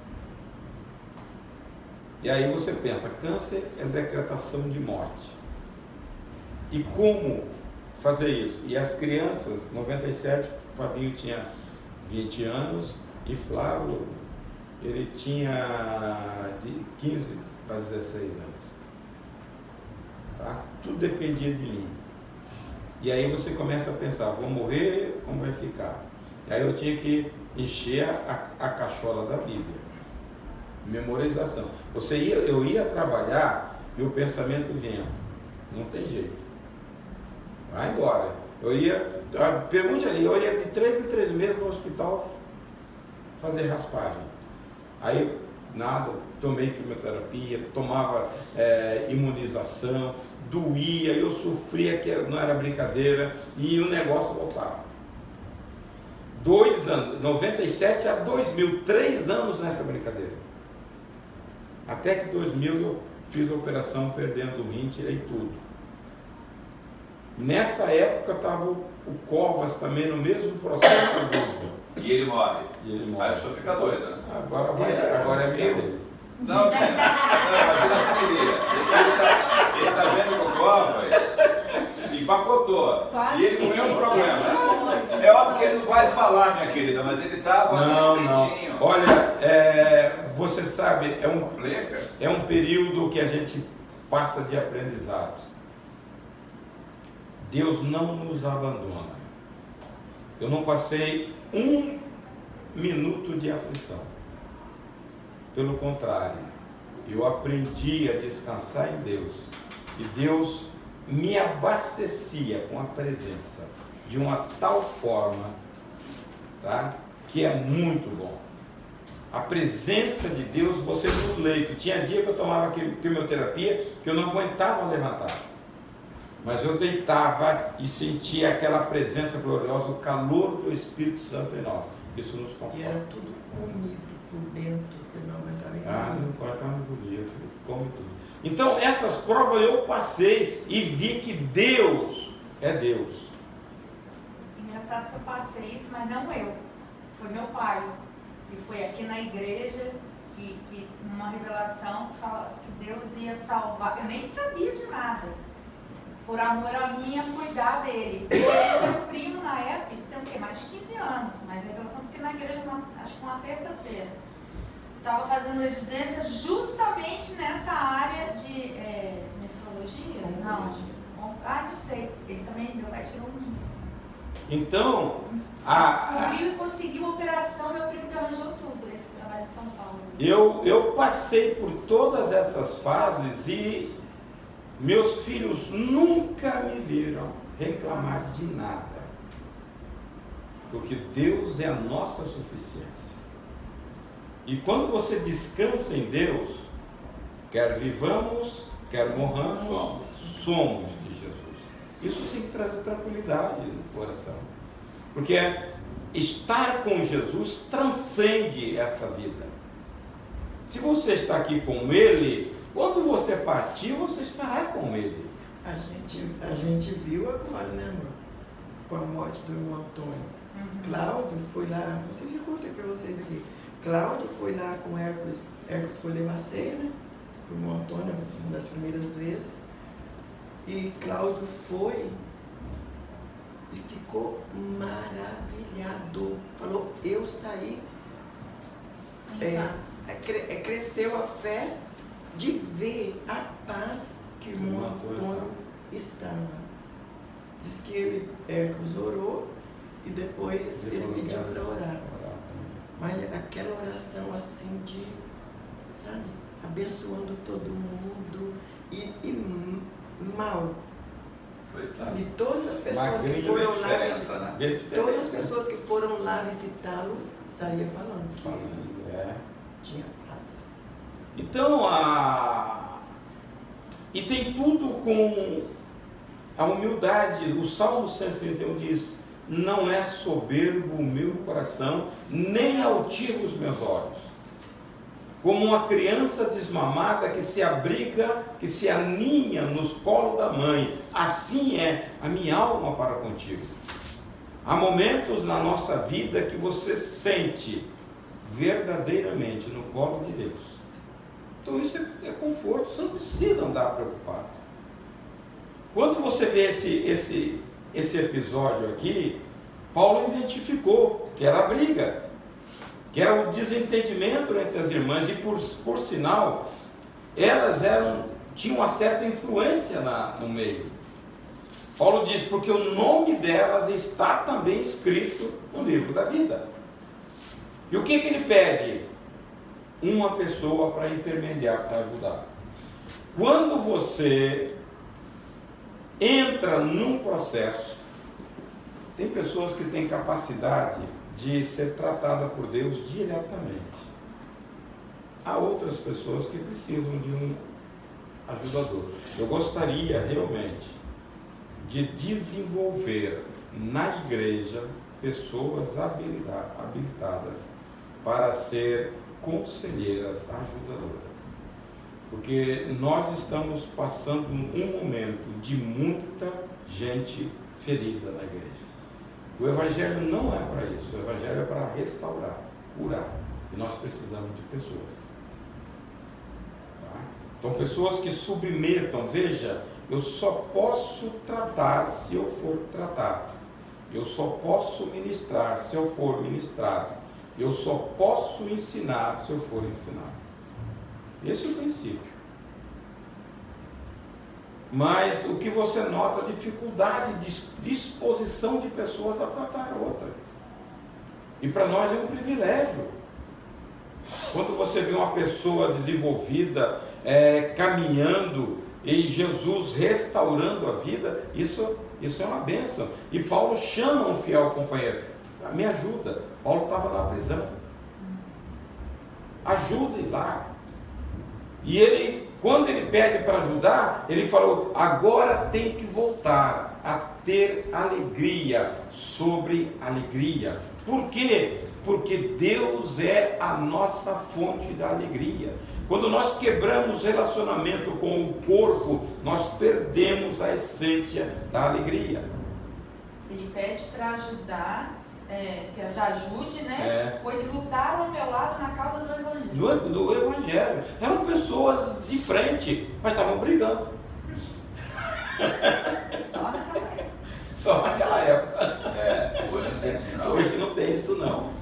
E aí você pensa, câncer é decretação de morte. E como fazer isso? E as crianças, 97, o Fabinho tinha 20 anos e Flávio, ele tinha de 15 para 16 anos. Tá? Tudo dependia de mim. E aí você começa a pensar, vou morrer, como vai ficar? E aí eu tinha que encher a cachola da Bíblia. Memorização. Eu ia trabalhar e o pensamento vinha, não tem jeito. Vai embora. Pergunte ali, eu ia de 3 em 3 meses no hospital fazer raspagem. Aí, nada, tomei quimioterapia, tomava imunização, doía, eu sofria, que não era brincadeira, e o negócio voltava. 2 anos, 97 a 2000, 3 anos nessa brincadeira. Até que 2000 eu fiz a operação perdendo o rim, tirei tudo. Nessa época estava o Covas também no mesmo processo do E ele morre. Aí o senhor fica doido, né? Agora é minha vez. Não, imagina assim, ele tá vendo que o Covas empacotou. E ele não é um problema. É óbvio que ele não vai falar, minha querida, mas ele estava Não. Olha, você sabe, é um período que a gente passa de aprendizado. Deus não nos abandona. Eu não passei 1 minuto de aflição. Pelo contrário, eu aprendi a descansar em Deus. E Deus me abastecia com a presença de uma tal forma, tá? Que é muito bom. A presença de Deus, você no leito. Tinha dia que eu tomava quimioterapia que eu não aguentava levantar. Mas eu deitava e sentia aquela presença gloriosa, o calor do Espírito Santo em nós. Isso nos conforta. E era tudo comido por dentro, que não aguentava engolir. Não importa, não engolia, come tudo. Então, essas provas eu passei e vi que Deus é Deus. Engraçado que eu passei isso, mas não eu. Foi meu pai. E foi aqui na igreja que uma revelação que fala que Deus ia salvar. Eu nem sabia de nada. Por amor a mim, ia cuidar dele. Foi meu primo na época, isso tem o quê? Mais de 15 anos. Mas a revelação foi na igreja, acho que uma terça-feira. Estava fazendo residência justamente nessa área de nefrologia? Não. Não sei. Ele também, meu pai tirou um rim. Então, descobriu e conseguiu a operação, meu primo que arranjou tudo, esse trabalho em São Paulo. Eu passei por todas essas fases e meus filhos nunca me viram reclamar de nada. Porque Deus é a nossa suficiência. E quando você descansa em Deus, quer vivamos, quer morramos, somos de Jesus. Isso tem que trazer tranquilidade no coração. Porque estar com Jesus transcende esta vida. Se você está aqui com Ele, quando você partir, você estará com Ele. A gente viu agora, né, irmão? Com a morte do irmão Antônio. Cláudio foi lá, não sei se eu contei para vocês aqui. Cláudio foi lá com Hércules foi levar ceia, né? O irmão Antônio, uma das primeiras vezes. E Cláudio foi e ficou maravilhado. Falou, eu saí. Cresceu a fé de ver a paz que o irmão Antônio estava. Diz que Hércules orou e depois ele pediu para orar. Mas aquela oração assim de, sabe, abençoando todo mundo e mal. E todas as pessoas que foram lá todas as pessoas que foram lá visitá-lo saíam falando. Tinha paz. Então E tem tudo com a humildade. O Salmo 131 diz: não é soberbo o meu coração, nem altivo os meus olhos. Como uma criança desmamada que se abriga, que se aninha nos colos da mãe, assim é a minha alma para contigo. Há momentos na nossa vida que você sente verdadeiramente no colo de Deus. Então isso é conforto, você não precisa andar preocupado. Quando você vê esse episódio aqui, Paulo identificou que era a briga, que era o desentendimento entre as irmãs, e por sinal, elas tinham uma certa influência no meio. Paulo diz, porque o nome delas está também escrito no livro da vida. E o que ele pede? Uma pessoa para intermediar, para ajudar. Quando você entra num processo, tem pessoas que têm capacidade de ser tratada por Deus diretamente. Há outras pessoas que precisam de um ajudador. Eu gostaria realmente de desenvolver na igreja pessoas habilitadas para ser conselheiras, ajudadoras. Porque nós estamos passando um momento de muita gente ferida na igreja. O Evangelho não é para isso, o Evangelho é para restaurar, curar. E nós precisamos de pessoas. Tá? Então, pessoas que submetam. Veja, eu só posso tratar se eu for tratado. Eu só posso ministrar se eu for ministrado. Eu só posso ensinar se eu for ensinado. Esse é o princípio. Mas o que você nota, dificuldade de disposição de pessoas a tratar outras. E para nós é um privilégio. Quando você vê uma pessoa desenvolvida, caminhando, e Jesus restaurando a vida, isso é uma bênção. E Paulo chama um fiel companheiro: me ajuda. Paulo estava na prisão. Ajude lá. E ele, quando ele pede para ajudar, ele falou: agora tem que voltar a ter alegria sobre alegria. Por quê? Porque Deus é a nossa fonte da alegria. Quando nós quebramos relacionamento com o corpo, nós perdemos a essência da alegria. Ele pede para ajudar, que as ajude, né? Pois lutaram ao meu lado na causa do Evangelho. Do Evangelho. Eram pessoas de frente, mas estavam brigando. Só naquela época. Só naquela época. Hoje não tem isso não. Hoje não tem isso não.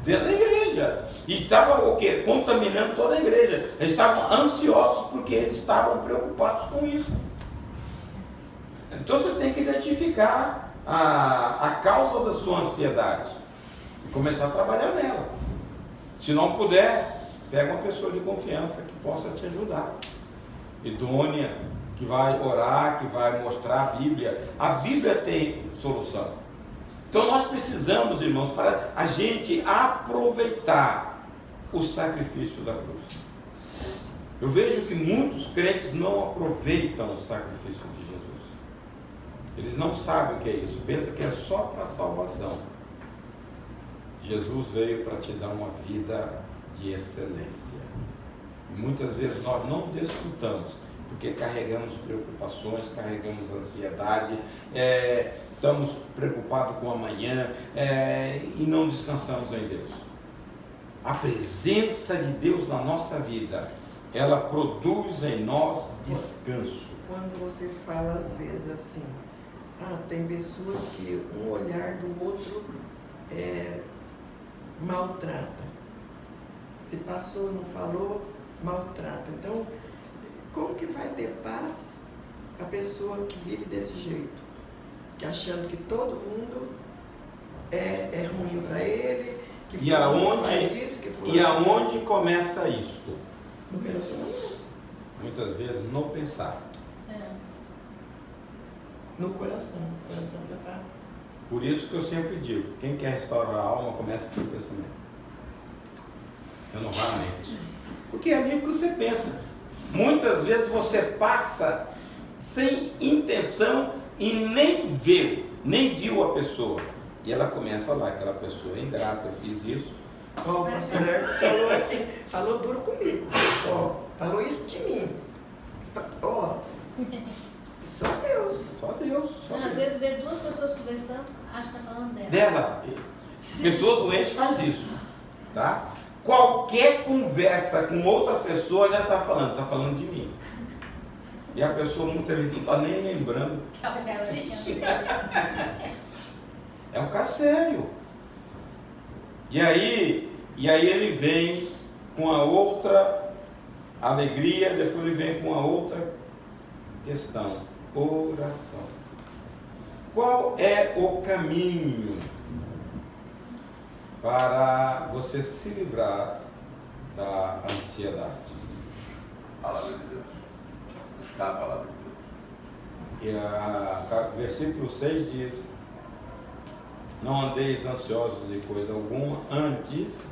Dentro da igreja. E estava o quê? Contaminando toda a igreja. Eles estavam ansiosos porque eles estavam preocupados com isso. Então você tem que identificar a causa da sua ansiedade e começar a trabalhar nela. Se não puder, pega uma pessoa de confiança que possa te ajudar. Idônea, que vai orar, que vai mostrar a Bíblia. A Bíblia tem solução. Então nós precisamos, irmãos, para a gente aproveitar o sacrifício da cruz. Eu vejo que muitos crentes não aproveitam o sacrifício de Jesus. Eles não sabem o que é isso, pensam que é só para salvação. Jesus veio para te dar uma vida de excelência. E muitas vezes nós não desfrutamos, porque carregamos preocupações, carregamos ansiedade, estamos preocupados com amanhã e não descansamos em Deus. A presença de Deus na nossa vida, ela produz em nós descanso. Quando você fala às vezes assim, tem pessoas que um olhar do outro maltrata. Se passou, não falou, maltrata. Então, como que vai ter paz a pessoa que vive desse jeito? Que achando que todo mundo é ruim para ele, que faz isso, que fulano... E aonde começa isto? No relacionamento. Muitas vezes no pensar. No coração. O coração já está... Por isso que eu sempre digo, quem quer restaurar a alma, começa pelo pensamento. Renovar a mente. Porque é ali que você pensa. Muitas vezes você passa sem intenção e nem viu a pessoa. E ela começa a falar, aquela pessoa é ingrata, eu fiz isso. Ó, o pastor Hermes falou assim, falou duro comigo. Ó, falou isso de mim. Ó, só Deus. Só Deus. Só Não, às Deus. vezes vê duas pessoas conversando, acha que tá falando dela. Dela. Pessoa doente faz isso. Tá? Qualquer conversa com outra pessoa já está falando de mim. E a pessoa muitas vezes não está nem lembrando. É um caso sério. E aí ele vem com a outra alegria, depois ele vem com a outra questão. Oração. Qual é o caminho para você se livrar da ansiedade? Palavra de Deus. Buscar a palavra de Deus. E versículo 6 diz: não andeis ansiosos de coisa alguma, antes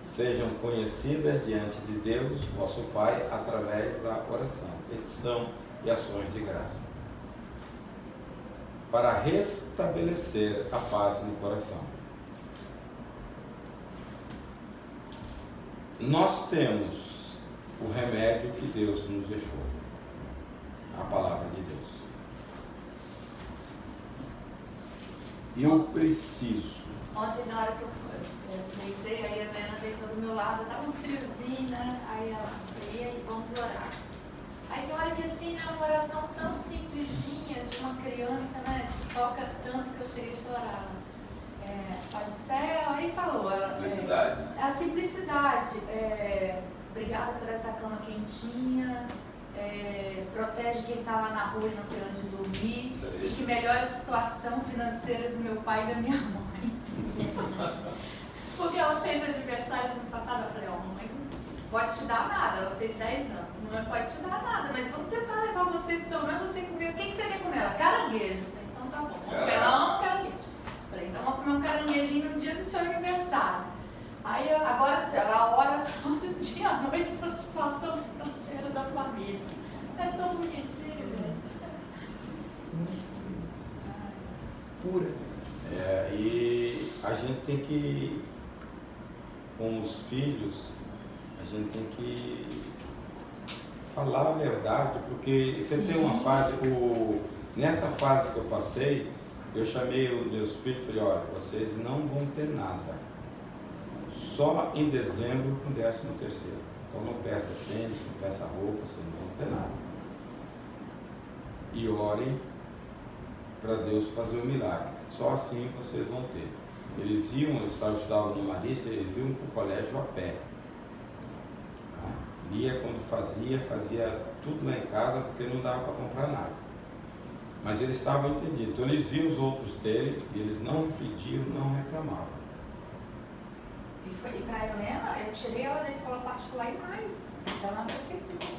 sejam conhecidas diante de Deus, vosso Pai, através da oração, petição e ações de graça, para restabelecer a paz no coração. Nós temos o remédio que Deus nos deixou, a palavra de Deus. Eu preciso. Ontem, na hora que eu deitei, aí a Helena deitou do meu lado, tava um friozinho, né? Aí ela, e aí, vamos orar. Aí tem hora que assim, é uma oração tão simplesinha de uma criança, né? Te toca tanto que eu cheguei a chorar. Pai do céu, aí falou. Simplicidade. A simplicidade. Obrigada por essa cama quentinha. Protege quem está lá na rua e não tem onde dormir. E que melhore a situação financeira do meu pai e da minha mãe. Porque ela fez aniversário no ano passado. Eu falei, mãe, não pode te dar nada. Ela fez 10 anos. Não pode te dar nada, mas vamos tentar levar você, pelo menos você comer. O que você quer comer? Ela, caranguejo. Eu falei, então tá bom. Ela ama caranguejo. Eu falei, então vamos comer um caranguejinho no dia do seu aniversário. Aí agora ela ora todo dia à noite para a situação financeira da família. É tão bonitinho, né? Pura. E a gente tem que, com os filhos, a gente tem que falar a verdade, porque você tem uma fase, nessa fase que eu passei, eu chamei os meus filhos e falei, olha, vocês não vão ter nada, só em dezembro com 13º. Então não peça tênis, não peça roupa, vocês não vão ter nada. E orem para Deus fazer o milagre, só assim vocês vão ter. Eles estudavam no Marícia, eles iam para o colégio a pé. Lia quando fazia tudo lá em casa, porque não dava para comprar nada. Mas eles estavam entendidos. Então eles viam os outros terem, e eles não pediam, não reclamavam. E para a Helena, eu tirei ela da escola particular em maio, então na prefeitura.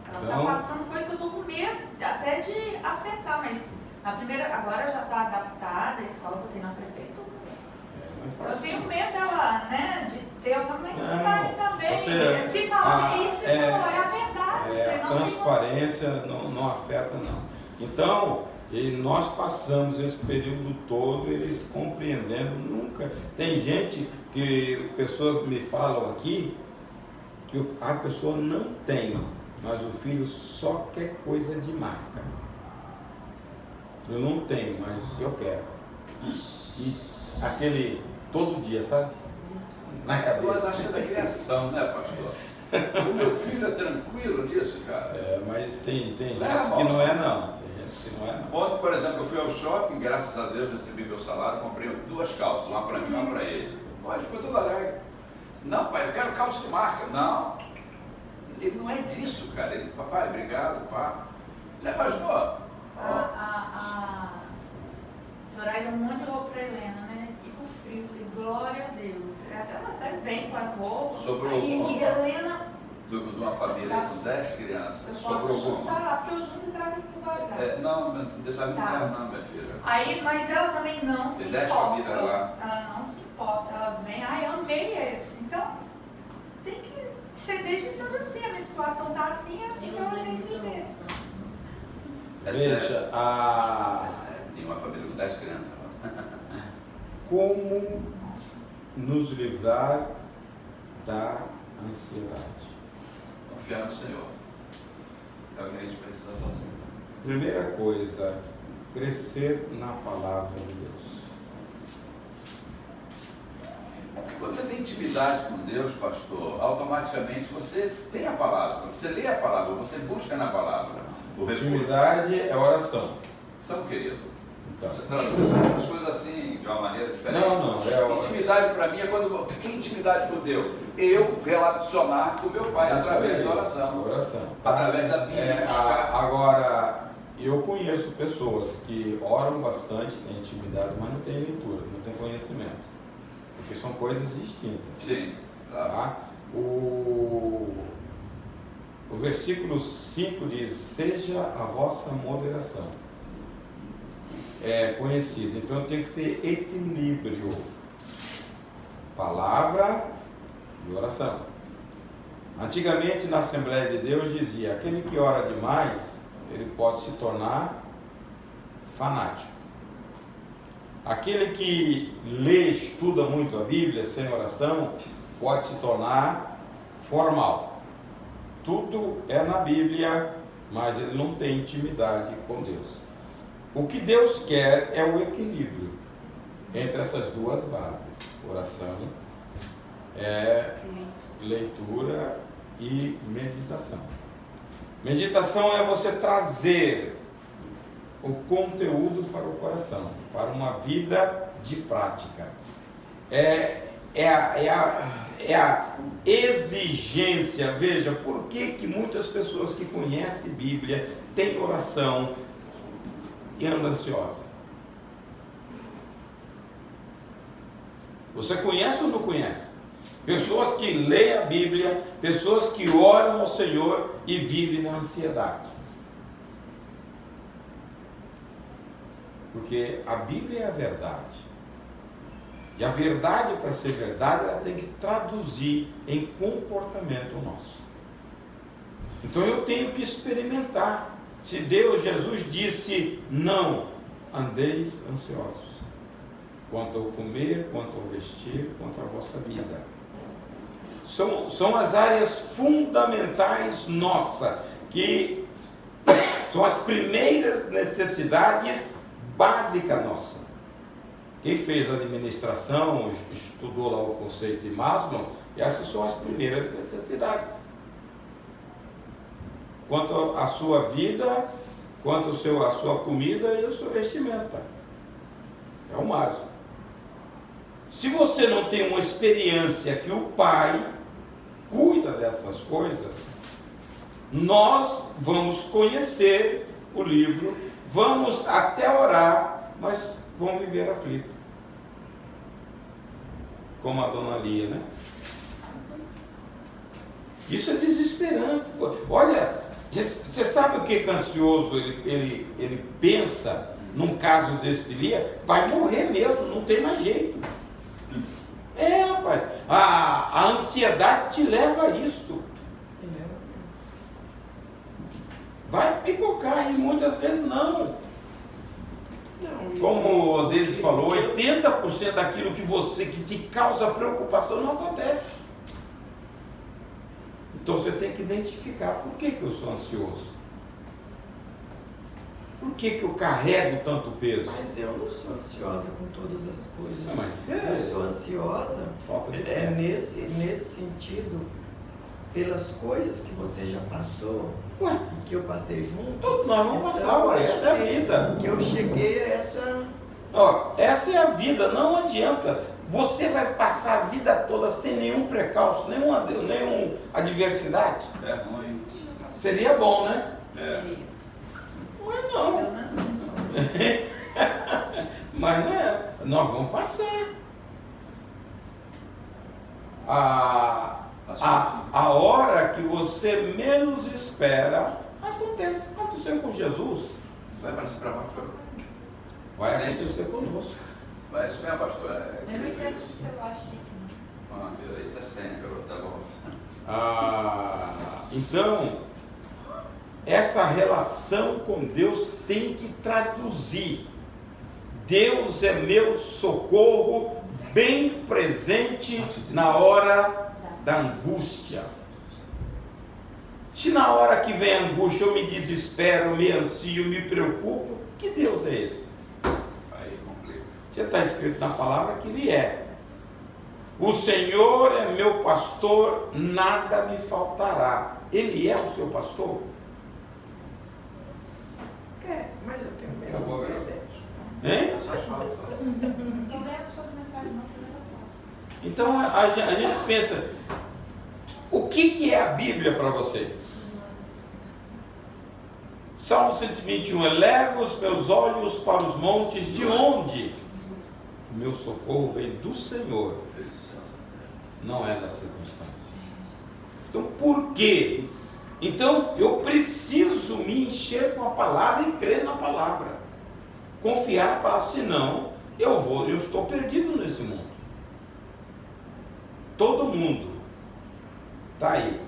Ela está Então, passando coisa que eu estou com medo até de afetar, mas a primeira, agora já está adaptada a escola que eu tenho na prefeitura. Eu tenho medo dela, né, de ter alguma necessidade também. Se falar é isso que você falou, é a verdade. A transparência não afeta, não. Então, nós passamos esse período todo, eles compreendendo, nunca. Tem gente que, pessoas me falam aqui, que a pessoa não tem, mas o filho só quer coisa de marca. Eu não tenho, mas eu quero. E aquele, todo dia, sabe? Na cabeça. Mas acho que é da criação, né, pastor? O meu filho é tranquilo nisso, cara. Mas tem gente que não é, não. Ontem, por exemplo, eu fui ao shopping, graças a Deus recebi meu salário, comprei 2 calças, uma para mim e uma para ele. Pô, ele ficou todo alegre. Não, pai, eu quero calça de marca. Não, ele não é disso, cara. Ele, papai, obrigado, pá. Ele é mais novo. A Zoraida um monte de roupa para Helena, né? E pro frio, falei, glória a Deus. Ela até vem com as roupas. Sobrou e Helena. De uma família com 10 crianças. Eu posso juntar lá, porque eu junto e trago pro bazar. Não, dessa não quer não, minha filha. Aí, mas ela também não se Tem 10 importa. famílias lá. Ela não se importa, ela vem, eu amei esse. Então, tem que você deixa sendo assim, a minha situação está assim, é assim que ela tem que viver. Veja, Tem uma família com 10 crianças. como nos livrar da ansiedade? Confiar no Senhor. É o que a gente precisa fazer. Primeira coisa, crescer na palavra de Deus. É porque quando você tem intimidade com Deus, pastor, automaticamente você tem a palavra. Você lê a palavra, você busca na palavra. Intimidade é oração. Então, querido, Então, você traduz as coisas assim de uma maneira diferente. Não, Intimidade para mim é quando. O que é intimidade com Deus? Eu relacionar com meu Pai através da oração. Através da Bíblia. Agora, eu conheço pessoas que oram bastante, têm intimidade, mas não têm leitura, não têm conhecimento. Porque são coisas distintas. Sim. Tá? O versículo 5 diz: seja a vossa moderação. É conhecido. Então eu tenho que ter equilíbrio. Palavra e oração. Antigamente na Assembleia de Deus dizia: aquele que ora demais, ele pode se tornar fanático. Aquele que lê, estuda muito a Bíblia sem oração, pode se tornar formal. Tudo é na Bíblia, mas ele não tem intimidade com Deus. O que Deus quer é o equilíbrio entre essas duas bases: oração, leitura e meditação. Meditação é você trazer o conteúdo para o coração, para uma vida de prática. É a exigência. Veja, por que muitas pessoas que conhecem Bíblia têm oração e andam ansiosas? Você conhece ou não conhece? Pessoas que leem a Bíblia, pessoas que oram ao Senhor e vivem na ansiedade. Porque a Bíblia é a verdade. E a verdade, para ser verdade, ela tem que traduzir em comportamento nosso. Então eu tenho que experimentar. Se Jesus disse: não andeis ansiosos, quanto ao comer, quanto ao vestir, quanto à vossa vida. São as áreas fundamentais nossas, que são as primeiras necessidades básicas nossas. Quem fez administração, estudou lá o conceito de Maslow, essas são as primeiras necessidades. Quanto à sua vida, quanto à sua comida e a sua vestimenta. É o Maslow. Se você não tem uma experiência que o Pai cuida dessas coisas, nós vamos conhecer o livro, vamos até orar, mas vamos viver aflito. Como a dona Lia, né? Isso é desesperante. Olha, você sabe o que ansioso ele pensa num caso desse de Lia? Vai morrer mesmo, não tem mais jeito. Rapaz, a ansiedade te leva a isto. Vai pipocar e muitas vezes não. Como o Deise falou, 80% daquilo que te causa preocupação não acontece. Então você tem que identificar: por que eu sou ansioso? Por que eu carrego tanto peso? Mas eu não sou ansiosa com todas as coisas. Não, mas eu sou ansiosa falta de fé. Nesse sentido, pelas coisas que você já passou, e que eu passei junto. Todos nós vamos passar, essa é a vida. Que eu cheguei a essa... Essa é a vida, não adianta. Você vai passar a vida toda sem nenhum precalço, nenhuma adversidade. É ruim. Seria bom, né? É. Mas não. Mas não é. Nós vamos passar. A hora que você menos espera, acontece. Aconteceu com Jesus. Vai aparecer para baixo. Vai acontecer conosco. Vai, isso mesmo, pastor. Eu não entendo esse celular chique. Isso é sempre, tá bom. Então, essa relação com Deus tem que traduzir. Deus é meu socorro bem presente na hora da angústia. Se na hora que vem a angústia eu me desespero, me ansio, me preocupo, que Deus é esse? Aí complica. Já está escrito na palavra que Ele é. O Senhor é meu pastor, nada me faltará. Ele é o seu pastor? É, mas eu tenho medo. Acabou, de garoto. verdade. Hein? Só fala, só. Então leva suas mensagens não, que eu não falo. Então a gente pensa, o que é a Bíblia para você? Salmo 121, eleva os meus olhos para os montes, de onde? O meu socorro vem do Senhor, não é da circunstância. Então por quê? Então eu preciso me encher com a palavra e crer na palavra, confiar na palavra, senão eu estou perdido nesse mundo. Todo mundo está aí.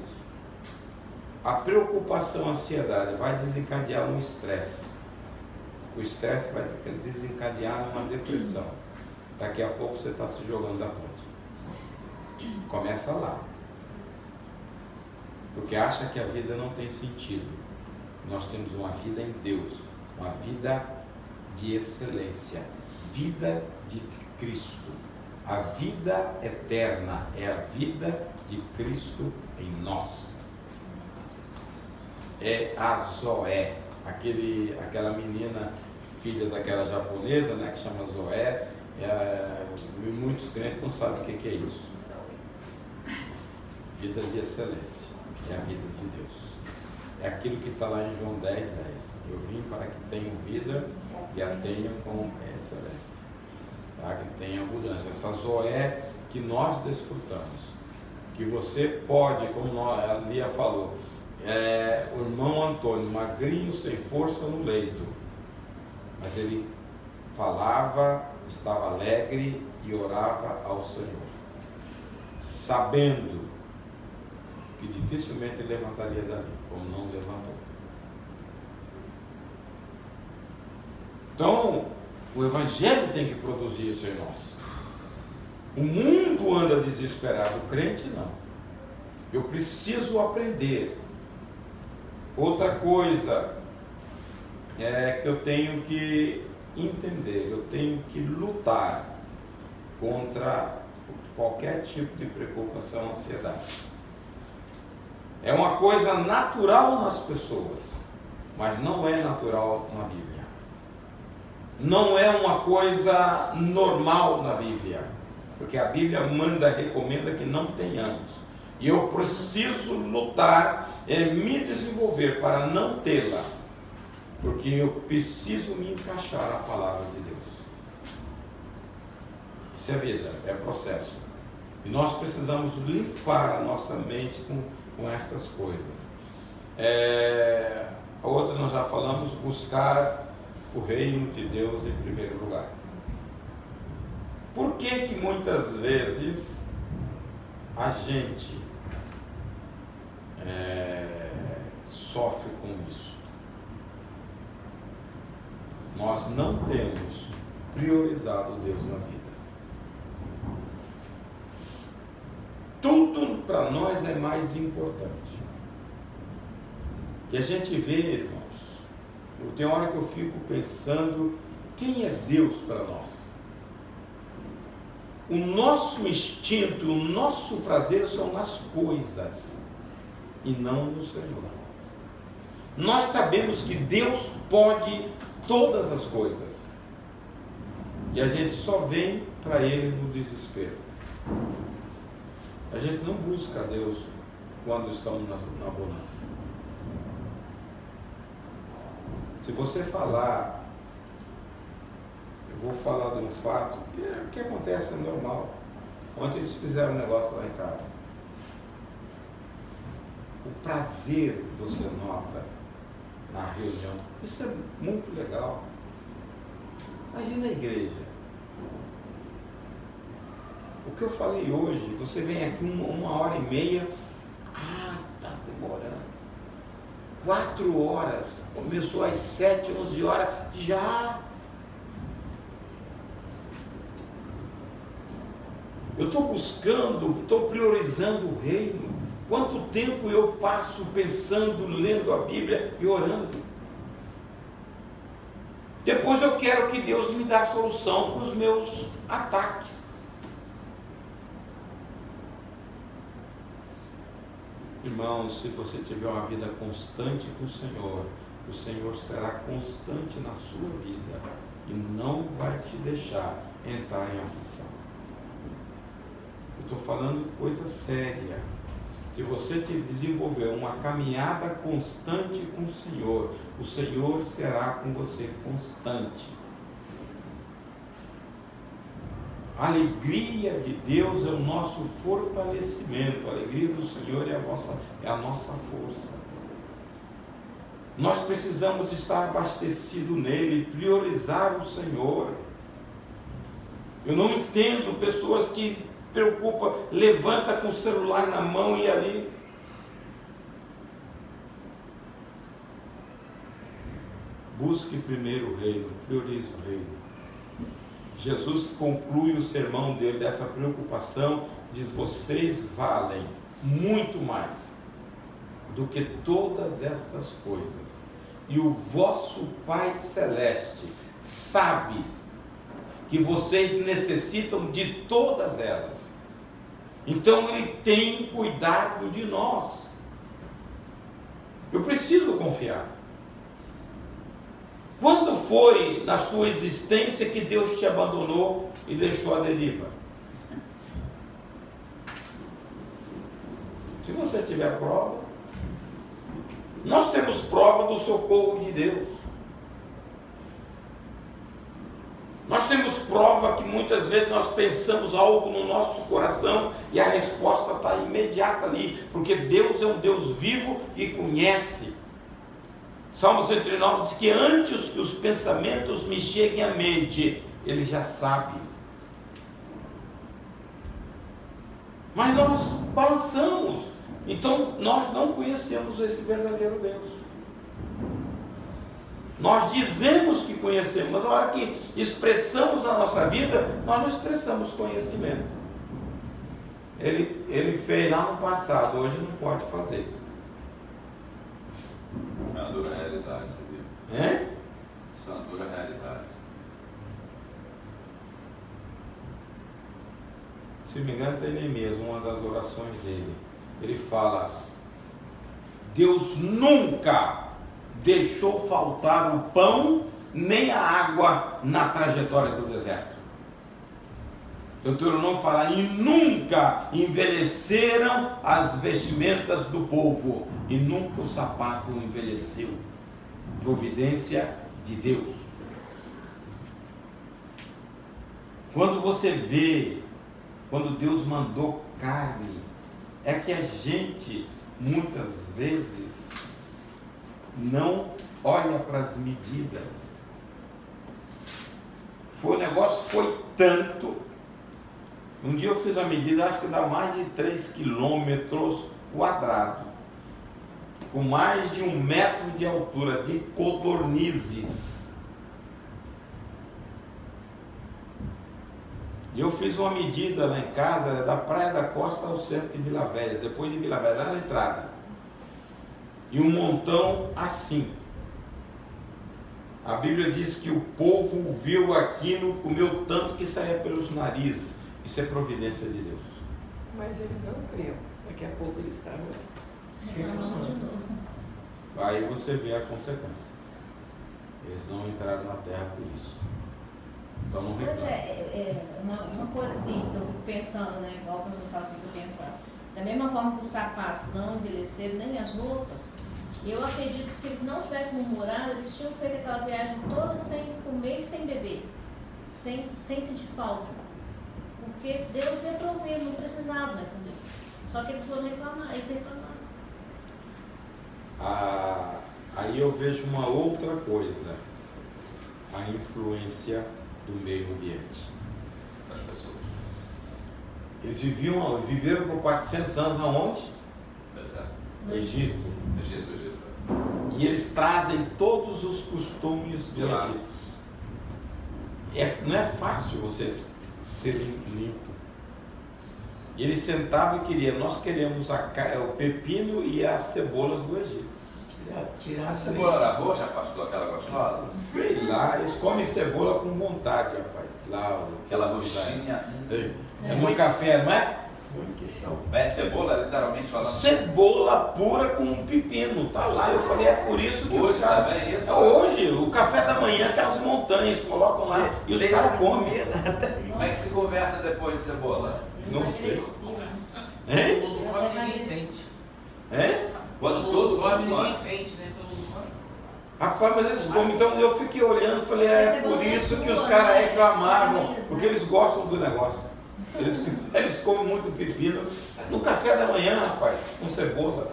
A preocupação, a ansiedade vai desencadear um estresse. O estresse vai desencadear uma depressão. Daqui a pouco você está se jogando da ponte. Começa lá. Porque acha que a vida não tem sentido. Nós temos uma vida em Deus, uma vida de excelência, vida de Cristo. A vida eterna é a vida de Cristo em nós. É a Zoé, aquela menina, filha daquela japonesa, né, que chama Zoé. Muitos crentes não sabem o que é isso. Vida de excelência, é a vida de Deus. É aquilo que está lá em João 10:10. Eu vim para que tenham vida e a tenham com excelência. Tá? Que tenha abundância. Essa Zoé que nós desfrutamos. Que você pode, como a Lia falou, o irmão Antônio, magrinho, sem força no leito, mas ele falava, estava alegre e orava ao Senhor, sabendo que dificilmente ele levantaria dali, como não levantou. Então, o Evangelho tem que produzir isso em nós. O mundo anda desesperado, o crente não. Eu preciso aprender. Outra coisa é que eu tenho que entender, eu tenho que lutar contra qualquer tipo de preocupação, ansiedade. É uma coisa natural nas pessoas, mas não é natural na Bíblia. Não é uma coisa normal na Bíblia, porque a Bíblia recomenda que não tenhamos. E eu preciso lutar, me desenvolver para não tê-la, porque eu preciso me encaixar na palavra de Deus. Isso é vida, é processo. E nós precisamos limpar a nossa mente com estas coisas. A outra nós já falamos, buscar o reino de Deus em primeiro lugar. Por que muitas vezes a gente sofre com isso? Nós não temos priorizado Deus na vida. Tudo para nós é mais importante. E a gente vê, irmãos, tem hora que eu fico pensando, quem é Deus para nós? O nosso instinto, o nosso prazer são nas coisas e não no Senhor. Nós sabemos que Deus pode todas as coisas e a gente só vem para Ele no desespero. A gente não busca a Deus quando estamos na bonança. Se você falar, eu vou falar de um fato, o que acontece é normal. Ontem eles fizeram um negócio lá em casa. O prazer que você nota na reunião, isso é muito legal. Imagina a igreja. O que eu falei hoje, você vem aqui 1h30, está demorando. 4 horas, começou às 7, 11 horas, já. Eu estou buscando, estou priorizando o reino. Quanto tempo eu passo pensando, lendo a Bíblia e orando? Depois eu quero que Deus me dê a solução para os meus ataques. Irmãos, se você tiver uma vida constante com o Senhor será constante na sua vida e não vai te deixar entrar em aflição. Eu estou falando coisa séria. Se você desenvolver uma caminhada constante com o Senhor será com você constante. A alegria de Deus é o nosso fortalecimento. A alegria do Senhor é a nossa força. Nós precisamos estar abastecidos nele, priorizar o Senhor. Eu não entendo pessoas que preocupam, levanta com o celular na mão e ali. Busque primeiro o reino, priorize o reino. Jesus conclui o sermão dele dessa preocupação, diz: vocês valem muito mais do que todas estas coisas, e o vosso Pai Celeste sabe que vocês necessitam de todas elas, então Ele tem cuidado de nós. Eu preciso confiar. Quando foi na sua existência que Deus te abandonou e deixou à deriva? Se você tiver prova, nós temos prova do socorro de Deus. Nós temos prova que muitas vezes nós pensamos algo no nosso coração e a resposta está imediata ali, porque Deus é um Deus vivo e conhece. Salmo 139 diz que antes que os pensamentos me cheguem à mente, Ele já sabe. Mas nós balançamos, então nós não conhecemos esse verdadeiro Deus. Nós dizemos que conhecemos, mas a hora que expressamos na nossa vida, nós não expressamos conhecimento. Ele fez lá no passado, hoje não pode fazer. É uma dura realidade, você viu? É? Isso é uma dura realidade. Se me engano, tem Neemias, uma das orações dele. Ele fala: Deus nunca deixou faltar o pão nem a água na trajetória do deserto. Deuteronômio fala: e nunca envelheceram as vestimentas do povo, e nunca o sapato envelheceu. Providência de Deus. Quando você vê, quando Deus mandou carne, é que a gente muitas vezes não olha para as medidas. O negócio foi tanto. Um dia eu fiz a medida, acho que dá mais de 3 quilômetros quadrados, com mais de 1 metro de altura, de codornizes. E eu fiz uma medida lá em casa, da Praia da Costa ao centro de Vila Velha, depois de Vila Velha, lá na entrada. E um montão assim. A Bíblia diz que o povo viu aquilo, comeu tanto que saía pelos narizes. Isso é providência de Deus. Mas eles não criam. Daqui a pouco eles estavam Reclamando de novo. Aí você vê a consequência. Eles não entraram na terra por isso. Então não reclamam. Pois uma coisa assim que eu fico pensando, né? Igual o pastor fala que eu fico pensando. Da mesma forma que os sapatos não envelheceram, nem as roupas, eu acredito que se eles não tivessem murmurado, eles tinham feito aquela viagem toda sem comer e sem beber. Sem sentir falta. Porque Deus ia prover, não precisava, entendeu? Só que eles foram reclamar, eles reclamaram. Aí eu vejo uma outra coisa, a influência do meio ambiente. Das pessoas. Eles viveram por 400 anos aonde? Deserto. No Egito. Egito. E eles trazem todos os costumes do Egito. Não é fácil você ser limpo. E ele sentava e queria, nós queremos o pepino e as cebolas do Egito. A cebola era roxa, pastor, aquela gostosa? Sei lá, eles comem cebola com vontade, rapaz. Lá, aquela roxinha. No café, não é? É cebola, literalmente falando? Cebola pura com pepino, tá lá. Eu falei, é por isso que hoje os caras... também é isso? Hoje, o café da manhã, aquelas montanhas, colocam lá e os caras comem. Como é que se conversa depois de cebola? Não sei. Todo mundo come, ninguém sente. Quando todo come, ninguém sente, né? Todo mundo come. Rapaz, mas eles comem. Então eu fiquei olhando e falei, é por isso que os caras reclamavam, porque eles gostam do negócio. Eles comem muito pepino no café da manhã, rapaz, com cebola.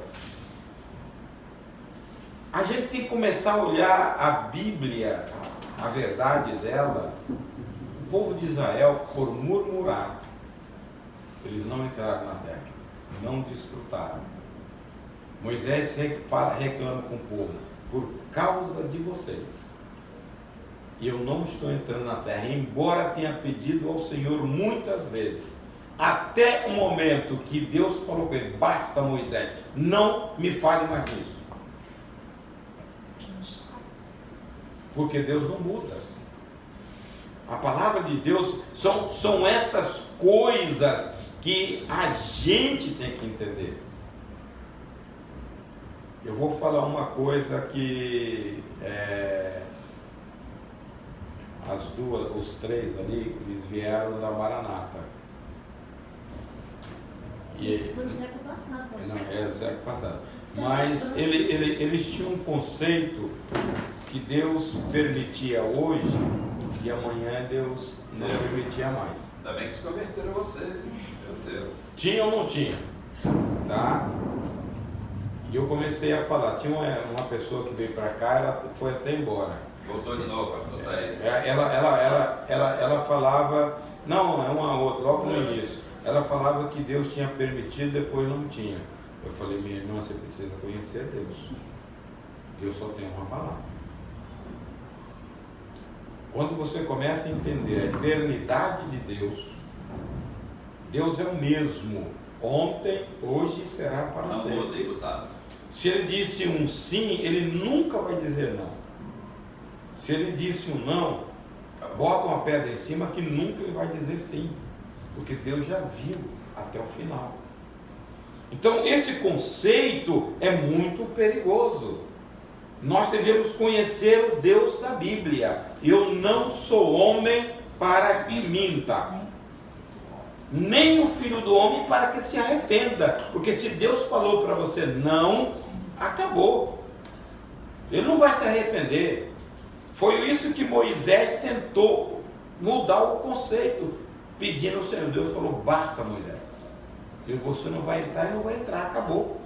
A gente tem que começar a olhar a Bíblia, a verdade dela. O povo de Israel, por murmurar, eles não entraram na terra, não desfrutaram. Moisés reclama com o povo, por causa de vocês, eu não estou entrando na terra, embora tenha pedido ao Senhor muitas vezes, até o momento que Deus falou com ele, basta Moisés, não me fale mais nisso. Porque Deus não muda. A palavra de Deus são essas coisas que a gente tem que entender. Eu vou falar uma coisa que os três ali, eles vieram da Maranata. Isso foi no século passado. Não, no século passado. Mas eles tinham um conceito que Deus permitia hoje e amanhã Deus não permitia mais. Ainda bem que se converteram vocês, hein? Meu Deus. Tinha ou não tinha? Tá? E eu comecei a falar, tinha uma pessoa que veio para cá, ela foi até embora. Voltou de novo, pastor, tá aí. Ela falava, não, é uma outra, logo no início. Ela falava que Deus tinha permitido, depois não tinha. Eu falei, minha irmã, você precisa conhecer Deus. Deus só tem uma palavra. Quando você começa a entender a eternidade de Deus, Deus é o mesmo, ontem, hoje e será para sempre. Se ele disse um sim, ele nunca vai dizer não. Se ele disse um não, bota uma pedra em cima que nunca ele vai dizer sim, porque Deus já viu até o final. Então esse conceito é muito perigoso. Nós devemos conhecer o Deus da Bíblia. Eu não sou homem para que minta, nem o filho do homem para que se arrependa, porque se Deus falou para você não, acabou, ele não vai se arrepender. Foi isso que Moisés tentou mudar o conceito, pedindo ao Senhor. Deus falou, basta Moisés, e você não vai entrar, e não vai entrar, acabou.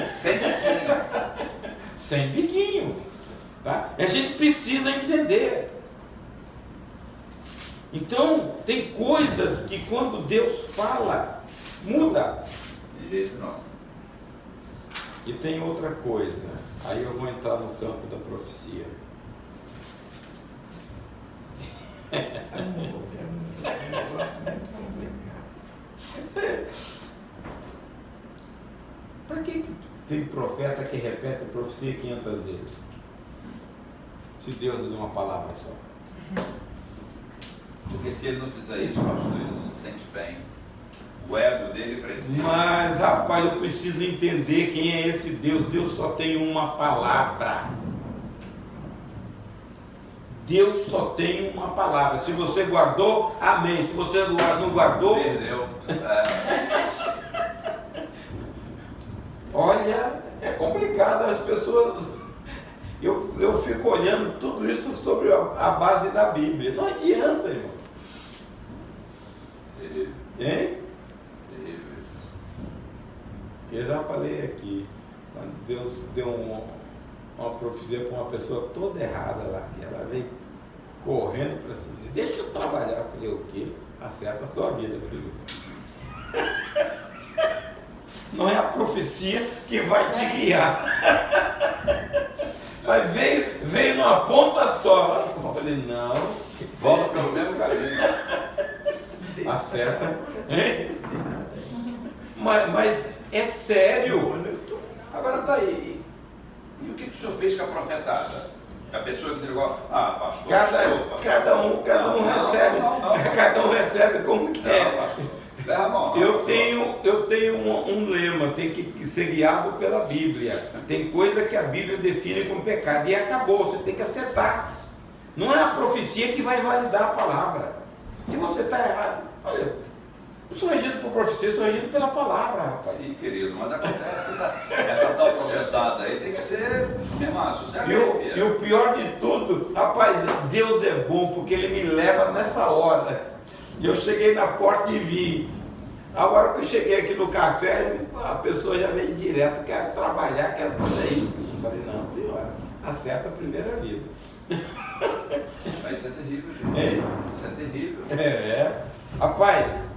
Sem biquinho. Sem biquinho, tá? A gente precisa entender. Então, tem coisas que quando Deus fala, muda. De jeito não. E tem outra coisa, aí eu vou entrar no campo da profecia. Para que tem profeta que repete a profecia 500 vezes? Se Deus deu uma palavra só. Porque se ele não fizer isso, pastor, ele não se sente bem. O ego dele precisa. Mas, rapaz, eu preciso entender quem é esse Deus. Deus só tem uma palavra. Deus só tem uma palavra. Se você guardou, amém. Se você não guardou, perdeu. Olha, é complicado. As pessoas... Eu fico olhando tudo isso sobre a base da Bíblia. Não adianta, irmão. Hein? Eu já falei aqui, quando Deus deu uma profecia para uma pessoa toda errada lá, e ela veio correndo para cima, deixa eu trabalhar. Eu falei, o quê? Acerta a sua vida, filho. Não é a profecia que vai te guiar. Mas veio numa ponta só. Eu falei, não, Volta pelo mesmo caminho. acerta. Mas é sério. Agora tá aí. E o que o senhor fez com a profetada? A pessoa que entregou, pastor, Cada um recebe. Cada um recebe como quer. pastor. Leva a mão. Eu tenho um lema, tem que ser guiado pela Bíblia. Tem coisa que a Bíblia define como pecado e acabou, você tem que acertar. Não é a profecia que vai validar a palavra. Se você está errado, olha, eu sou regido por profecia, eu sou regido pela palavra, rapaz. Sim, querido, mas acontece que essa tal profetada aí tem que ser, meu irmão, sossega aí, E o pior de tudo, rapaz, Deus é bom porque Ele me leva nessa hora. Eu cheguei na porta e vi. Agora que eu cheguei aqui no café, a pessoa já veio direto, quero trabalhar, quero fazer isso. Eu falei, não, senhora, acerta a primeira vida. Mas isso é terrível, gente. Isso é terrível. Rapaz,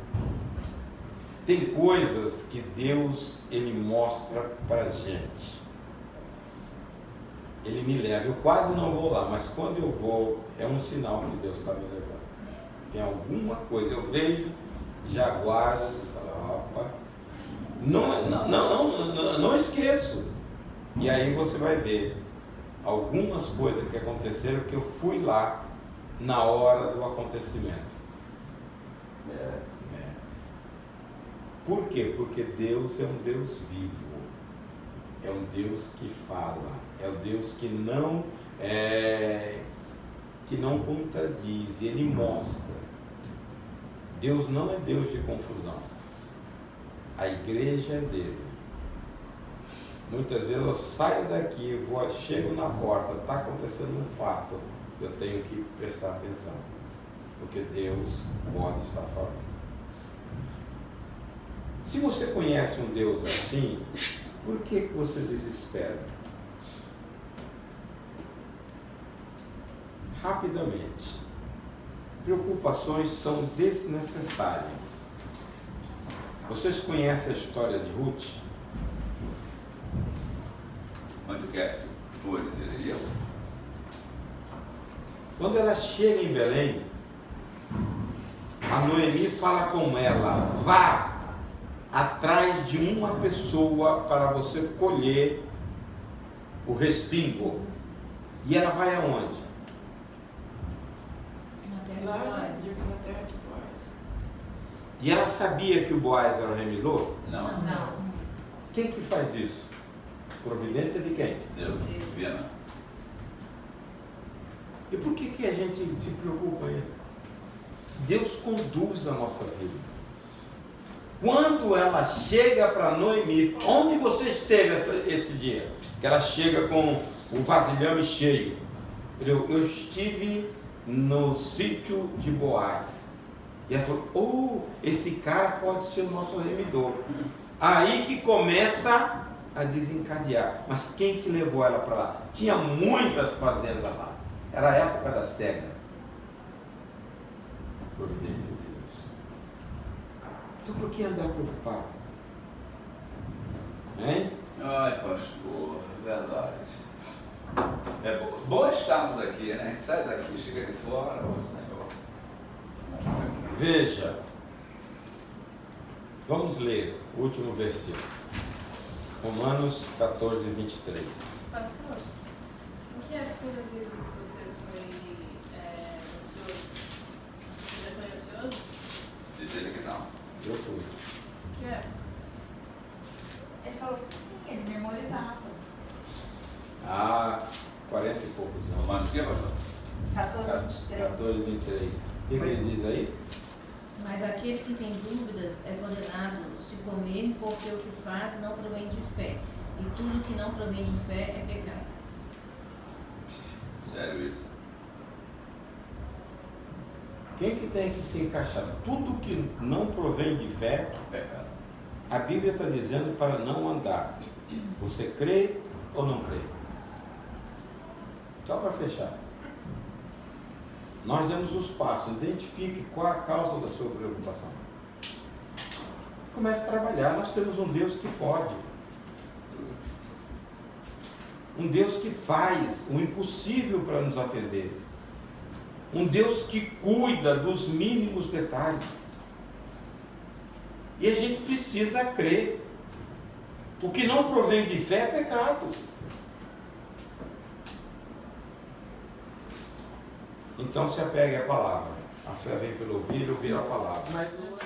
tem coisas que Deus, Ele mostra pra gente. Ele me leva, eu quase não vou lá, mas quando eu vou, é um sinal que Deus está me levando. Tem alguma coisa, eu vejo, já guardo e falo, opa, não esqueço. E aí você vai ver algumas coisas que aconteceram que eu fui lá na hora do acontecimento. Por quê? Porque Deus é um Deus vivo, é um Deus que fala, é um Deus que não contradiz, Ele mostra. Deus não é Deus de confusão. A igreja é dele. Muitas vezes eu saio daqui, chego na porta, está acontecendo um fato, eu tenho que prestar atenção, porque Deus pode estar falando. Se você conhece um Deus assim, por que você desespera? Rapidamente. Preocupações são desnecessárias. Vocês conhecem a história de Ruth? Onde quer que flores ele ia? Quando ela chega em Belém, a Noemi fala com ela, vá atrás de uma pessoa para você colher o respingo. E ela vai aonde? Lá na terra de Boaz. E ela sabia que o Boaz era o remidor? Não. Quem que faz isso? Providência de quem? Deus, Viana. E por que a gente se preocupa aí? Deus conduz a nossa vida. Quando ela chega para Noemi, onde você esteve esse dia? Que ela chega com o vasilhame cheio. Eu estive no sítio de Boaz. E ela falou, esse cara pode ser o nosso remidor. Aí que começa a desencadear. Mas quem que levou ela para lá? Tinha muitas fazendas lá. Era a época da cega. Providência de Deus. Então por que andar preocupado? Hein? Ai, pastor, verdade. É bom estarmos aqui, né? A gente sai daqui, chega aqui fora, ó Senhor. Veja, vamos ler o último versículo. Romanos 14, 23. Pastor, em que época da vida você foi ansioso? Você já foi ansioso? Diz ele que não. Eu fui. Que época? Ele falou que sim, ele memorizava. 40 e poucos anos. Romanos o que, pastor? 14, 23. O que ele diz aí? Mas aquele que tem dúvidas é condenado se comer, porque o que faz não provém de fé. E tudo que não provém de fé é pecado. Sério isso? Quem que tem que se encaixar? Tudo que não provém de fé, Pecado. a Bíblia está dizendo para não andar. Você crê ou não crê? Só para fechar. Nós demos os passos. Identifique qual a causa da sua preocupação. comece a trabalhar. Nós temos um Deus que pode. Um Deus que faz o impossível para nos atender. Um Deus que cuida dos mínimos detalhes. E a gente precisa crer. O que não provém de fé é pecado. Então se apegue à palavra. A fé vem pelo ouvir a palavra. Mas não